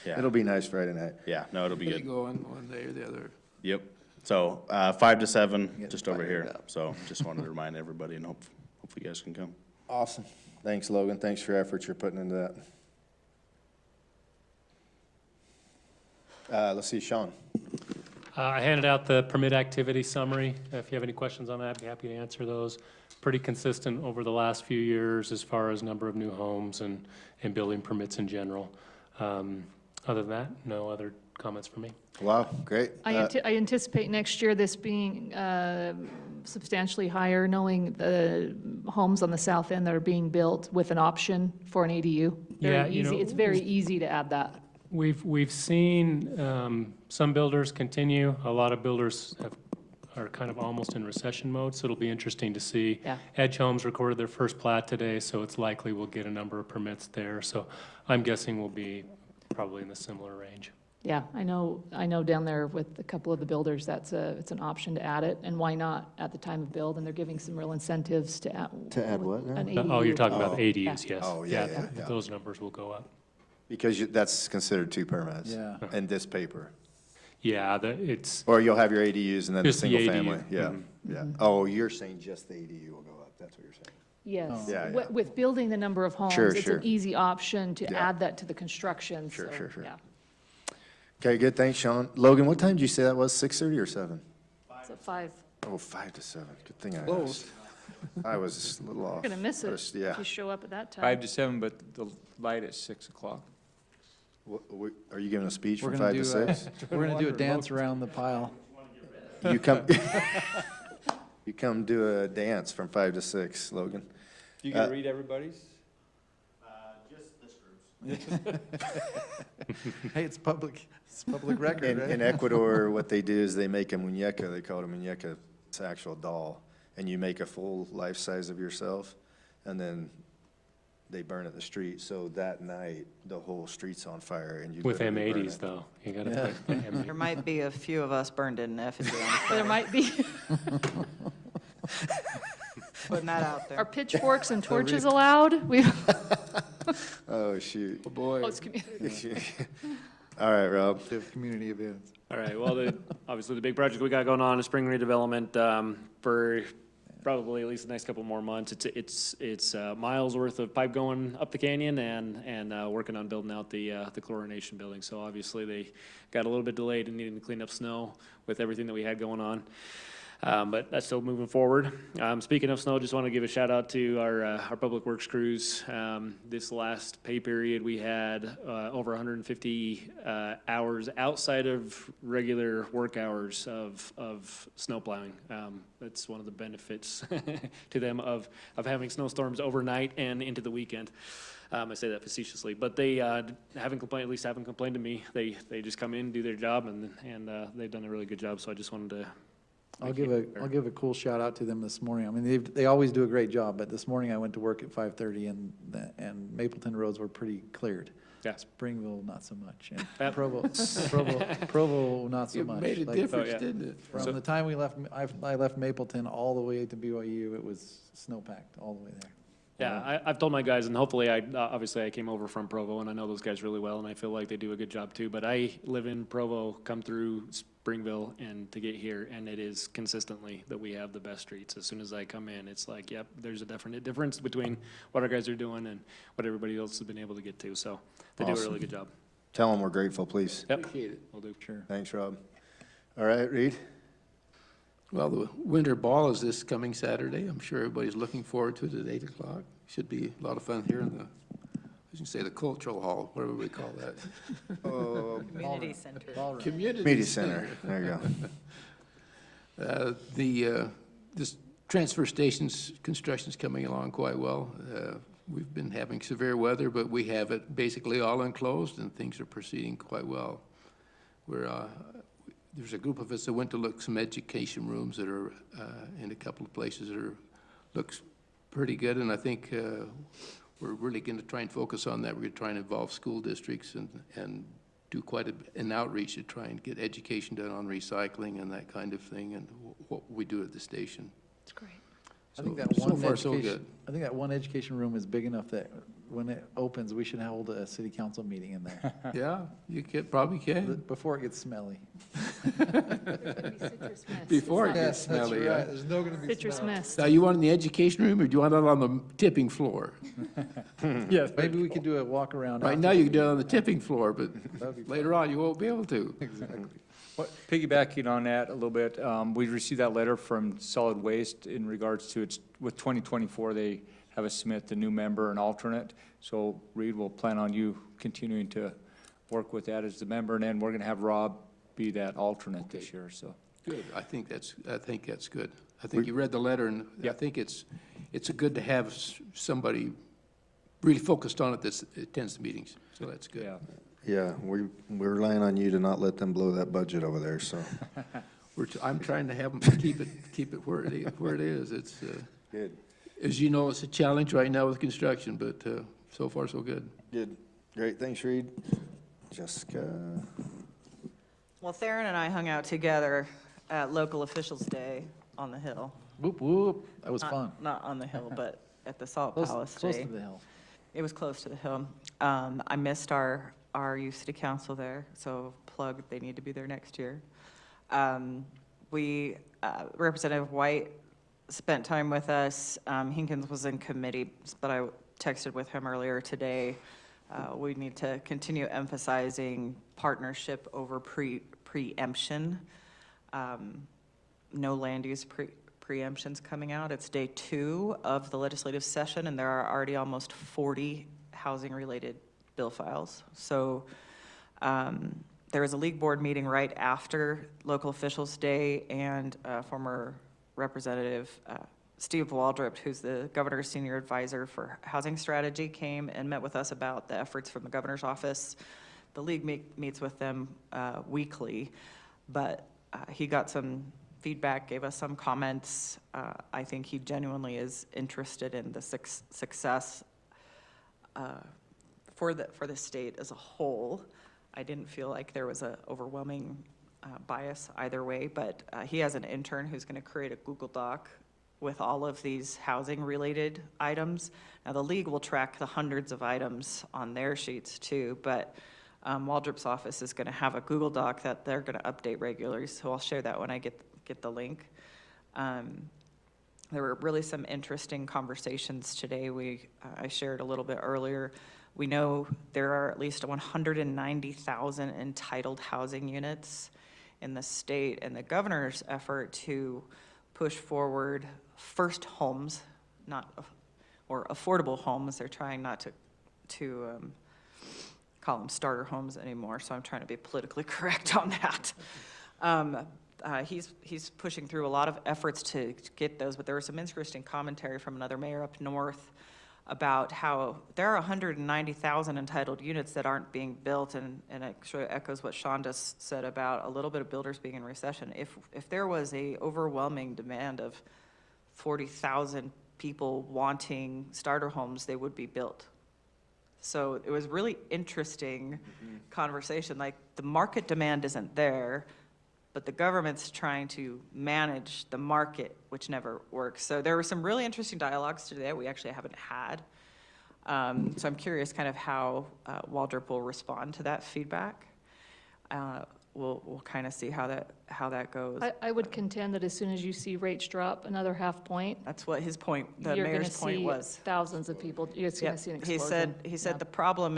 yeah. It'll be nice Friday night. Yeah, no, it'll be They good. go on one day or the other. Yep. So, 5 to 7, just over here. So just wanted to remind everybody and hopefully you guys can come. Awesome. Thanks, Logan. Thanks for your efforts you're putting into that. Let's see, Sean. I handed out the permit activity summary. If you have any questions on that, I'd be happy to answer those. Pretty consistent over the last few years as far as number of new homes and building permits in general. Other than that, no other comments for me. Wow, great. I anticipate next year this being substantially higher, knowing the homes on the south end that are being built with an option for an ADU. Yeah, Very you know, easy. It's very easy to add that. We've seen some builders continue. A lot of builders are kind of almost in recession mode, so it'll be interesting to see. Yeah. Edge Homes recorded their first plat today, so it's likely we'll get a number of permits there. So I'm guessing we'll be probably in the similar range. Yeah, I know down there with a couple of the builders, it's an option to add it, and why not at the time of build? And they're giving some real incentives to add. To add what now? An ADU. Oh, you're talking about the ADUs, Yeah. yes. Oh, yeah. Those numbers will go up. Because that's considered 2 permits. Yeah. In this paper. Yeah, it's. Or you'll have your ADUs and then the Just the single ADU. family. Yeah, yeah. Oh, you're saying just the ADU will go up. That's what you're saying. Yes. Oh. Yeah, With- With building the number of homes, Sure, it's sure. an easy option to Yeah. add that to the construction. Sure, so, sure, sure. yeah. Okay, good. Thanks, Sean. Logan, what time did you say that was? 6:30 or 7? It's at 5. Oh, 5 to 7. Good thing I Close. asked. I was just a little off. You're gonna miss it Yeah. if you show up at that time. 5 to 7, but the light at 6 o'clock. Are you giving a speech We're from gonna 5 to do 6? we're gonna do a dance around the pile. You come, you come do a dance from 5 to 6, Logan. You gonna read everybody's? Hey, it's public record, right? In Ecuador, what they do is they make a muñeca, they call it a muñeca, it's an actual doll, and you make a full life size of yourself, and then they burn it in the street, so that night, the whole street's on fire, and you With literally burn M80s, it. though. You gotta Yeah. put the M80s. There might be a few of us burned in effigy on the There fire. might be. Putting that out there. Are pitchforks and torches allowed? Oh, shoot. Oh, boy. Oh, it's community. All right, Rob. Community events. All right, well, obviously, the big project we got going on is spring redevelopment for probably at least the next couple more months. It's miles worth of pipe going up the canyon and working on building out the chlorination building. So obviously, they got a little bit delayed and needing to clean up snow with everything that we had going on. But that's still moving forward. Speaking of snow, just want to give a shout out to our public works crews. This last pay period, we had over 150 hours outside of regular work hours of snow plowing. That's one of the benefits to them of having snowstorms overnight and into the weekend. I say that facetiously, but they haven't complained to me. They just come in, do their job, and they've done a really good job. So I just wanted to. I'll give a cool shout out to them this morning. I mean, they always do a great job, but this morning I went to work at 5:30 and Mapleton roads were pretty cleared. Yeah. Springville, not so much. And Yep. Provo, not so It much. made a Like, difference, didn't it? From the time we left, I left Mapleton all the way to BYU, it was snow-packed all the way there. Yeah, I've told my guys, and hopefully, obviously I came over from Provo, and I know those guys really well, and I feel like they do a good job too. But I live in Provo, come through Springville, and to get here, and it is consistently that we have the best streets. As soon as I come in, it's like, yep, there's a definite difference between what our guys are doing and what everybody else has been able to get to. So they do a Awesome. really good job. Tell them we're grateful, please. Yep. Appreciate it. Will do. Sure. Thanks, Rob. All right, Reed? Well, the winter ball is this coming Saturday. I'm sure everybody's looking forward to it at 8 o'clock. Should be a lot of fun here in the, I was gonna say the cultural hall, whatever we call that. Community center. Community Center, there you go. This transfer station's construction's coming along quite well. We've been having severe weather, but we have it basically all enclosed and things are proceeding quite well. There's a group of us that went to look some education rooms that are in a couple of places that looks pretty good, and I think we're really going to try and focus on that. We're going to try and involve school districts and do quite an outreach to try and get education done on recycling and that kind of thing, and what we do at the station. It's great. I think So- that so one far, so education, good. I think that one education room is big enough that when it opens, we should hold a city council meeting in there. Yeah, you probably can. Before it gets smelly. Before it gets Yes, that's smelly, right. yeah. There's no gonna be Citrus smell. mist. Now, you want it in the education room, or do you want it on the tipping floor? Yes. Maybe we could do a walk around. Right after now, the you can do it meeting. on the tipping floor, but That'd be later on, you won't be able to. Exactly. Piggybacking on that a little bit, we received that letter from Solid Waste in regards to its, with 2024, they have us submit the new member and alternate. So Reed, will plan on you continuing to work with that as the member, and then we're gonna have Rob be that alternate this year, so. Good, I think that's good. I think you read the letter, and I think it's good to have somebody really focused on it that attends the meetings, so that's good. Yeah. Yeah, we're relying on you to not let them blow that budget over there, so. I'm trying to have them keep it where it is. It's, Good. as you know, it's a challenge right now with construction, but so far, so good. Good. Great, thanks, Reed. Jessica? Well, Theron and I hung out together at Local Officials Day on the Hill. Whoop, whoop, that was Not- fun. Not on the hill, but at the Salt Close- Palace close Day. to the hill. It was close to the hill. I missed our youth city council there, so plug, they need to be there next year. Representative White spent time with us. Hinkins was in committee, but I texted with him earlier today. We need to continue emphasizing partnership over preemption. No land use preemptions coming out. It's day 2 of the legislative session, and there are already almost 40 housing-related bill files. So there was a league board meeting right after Local Officials Day, and former Representative Steve Waldrop, who's the governor's senior advisor for housing strategy, came and met with us about the efforts from the governor's office. The league meets with them weekly, but he got some feedback, gave us some comments. I think he genuinely is interested in the success for the state as a whole. I didn't feel like there was an overwhelming bias either way, but he has an intern who's going to create a Google Doc with all of these housing-related items. Now, the league will track the hundreds of items on their sheets too, but Waldrop's office is going to have a Google Doc that they're going to update regularly, so I'll share that when I get the link. There were really some interesting conversations today. I shared a little bit earlier. We know there are at least 190,000 entitled housing units in the state, and the governor's effort to push forward first homes, or affordable homes. They're trying not to call them starter homes anymore, so I'm trying to be politically correct on that. He's pushing through a lot of efforts to get those, but there was some interesting commentary from another mayor up north about how there are 190,000 entitled units that aren't being built, and it sort of echoes what Sean just said about a little bit of builders being in recession. If there was a overwhelming demand of 40,000 people wanting starter homes, they would be built. So it was really interesting conversation. Like, the market demand isn't there, but the government's trying to manage the market, which never works. So there were some really interesting dialogues today that we actually haven't had. So I'm curious kind of how Waldrop will respond to that feedback. We'll kind of see how that goes. I would contend that as soon as you see rates drop another half point. That's what his point, the you're gonna mayor's point see was. Thousands of people, you're just gonna Yep. see an explosion. He said the problem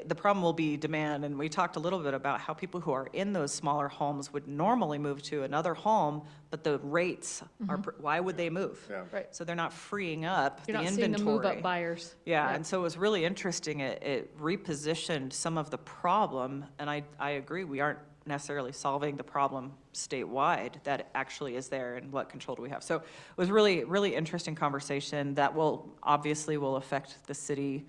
the problem will be demand, and we talked a little bit about how people who are in those smaller homes would normally move to another home, but the rates are, why would they move? Yeah. Right. So they're not freeing up the You're not inventory. seeing the move-up buyers. Yeah, and so it was really interesting. It repositioned some of the problem, and I agree, we aren't necessarily solving the problem statewide that actually is there, and what control do we have. So it was really, really interesting conversation that will affect the city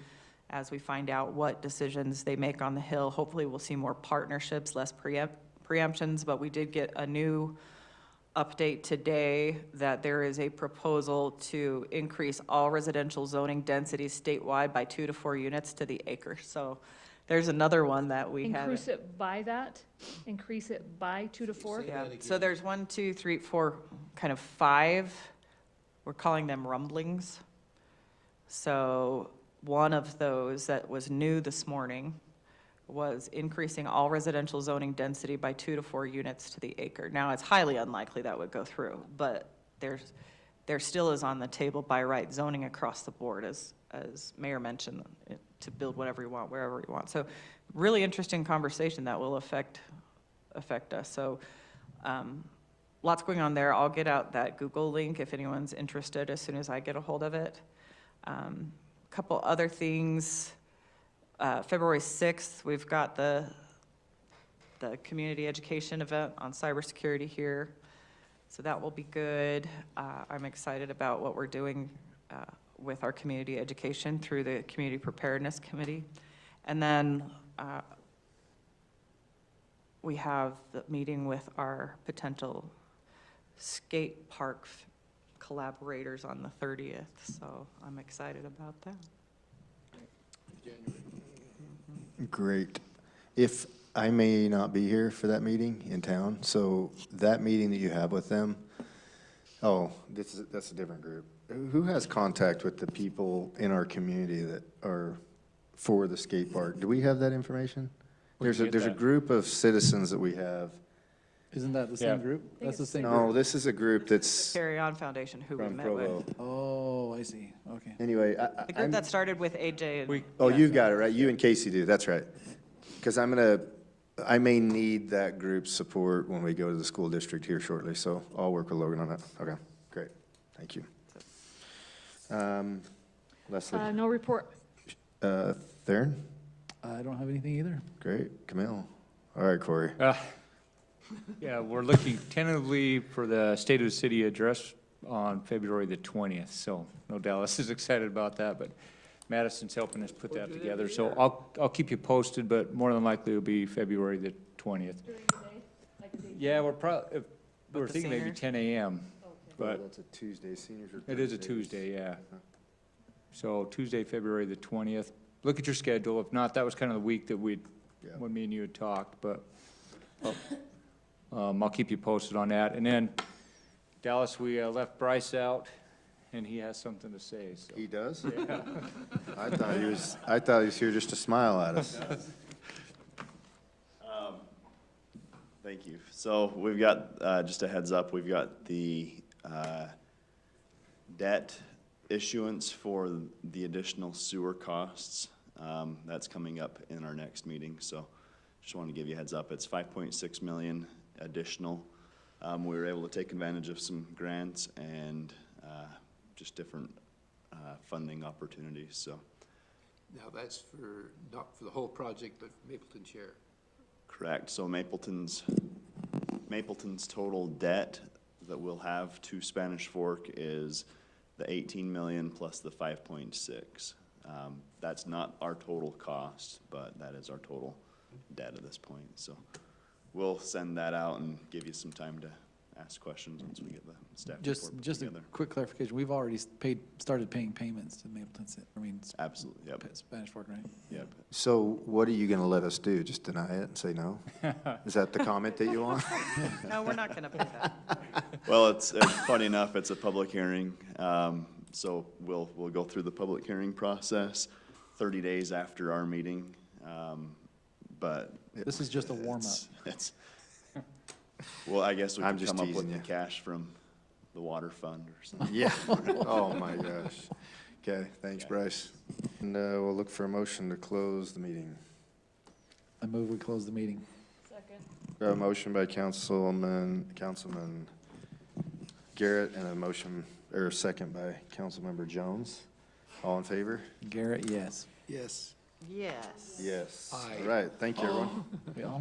as we find out what decisions they make on the Hill. Hopefully we'll see more partnerships, less preemptions, but we did get a new update today that there is a proposal to increase all residential zoning densities statewide by 2 to 4 units to the acre. So there's another one that we have. Increase it by that? Increase it by 2 to 4? Yeah, so there's 1, 2, 3, 4, kind of 5. We're calling them rumblings. So one of those that was new this morning was increasing all residential zoning density by 2 to 4 units to the acre. Now, it's highly unlikely that would go through, but there still is on the table by right zoning across the board, as Mayor mentioned, to build whatever you want, wherever you want. So really interesting conversation that will affect affect us. So lots going on there. I'll get out that Google link if anyone's interested as soon as I get a hold of it. Couple other things. February 6th, we've got the community education event on cybersecurity here. So that will be good. I'm excited about what we're doing with our community education through the Community Preparedness Committee. And then we have the meeting with our potential skate park collaborators on the 30th. So I'm excited about that. Great. If I may not be here for that meeting in town, so that meeting that you have with them, that's a different group. Who has contact with the people in our community that are for the skate park? Do we have that information? There's a group of citizens that we have. Isn't that the same group? That's the same group? No, this is a group that's Carry On Foundation, who we from met Provo. with. Oh, I see, okay. Anyway, The group that started with AJ. And you got it, right? You and Casey do, that's right. Because I may need that group's support when we go to the school district here shortly, so I'll work with Logan on that. Okay, great, thank you. Leslie? No report. Theron? I don't have anything either. Great, Camille. All right, Corey. Yeah, we're looking tentatively for the State of the City address on February the 20th, so no Dallas is excited about that, but Madison's helping us put that together, so I'll keep you posted, but more than likely it'll be February the 20th. Yeah, we're thinking maybe 10 a.m., but That's a Tuesday, seniors are it is a Thursdays. Tuesday, yeah. So Tuesday, February the 20th. Look at your schedule. If not, that was kind of the week that when me and you had talked, but I'll keep you posted on that. And then Dallas, we left Bryce out, and he has something to say, so. He does? Yeah. I thought he was here just to smile at us. Thank you. So we've got, just a heads up, we've got the debt issuance for the additional sewer costs. That's coming up in our next meeting, so just wanted to give you a heads up. It's 5.6 million additional. We were able to take advantage of some grants and just different funding opportunities, so. Now, that's not for the whole project, but Mapleton share. Correct. So Mapleton's total debt that we'll have to Spanish Fork is the 18 million plus the 5.6. That's not our total cost, but that is our total debt at this point. So we'll send that out and give you some time to ask questions once we get the staff report put Just a together. quick clarification, we've already started paying payments to Mapleton, Absolutely, yep. Spanish Fork, right? Yep. So what are you gonna let us do? Just deny it and say no? Is that the comment that you want? No, we're not going to pay that. Well, it's funny enough, it's a public hearing, so we'll go through the public hearing process 30 days after our meeting, but. This is just a warm-up. It's, well, I guess we I'm could just come up with teasing the you. cash from the water fund or something. Yeah. Oh, my gosh. Okay, thanks, Bryce. And we'll look for a motion to close the meeting. I move we close the meeting. Second. We have a motion by Councilman Garrett and a second by Councilmember Jones. All in favor? Garrett, yes. Yes. Yes. Yes. Aye. All right, thank you, everyone. We all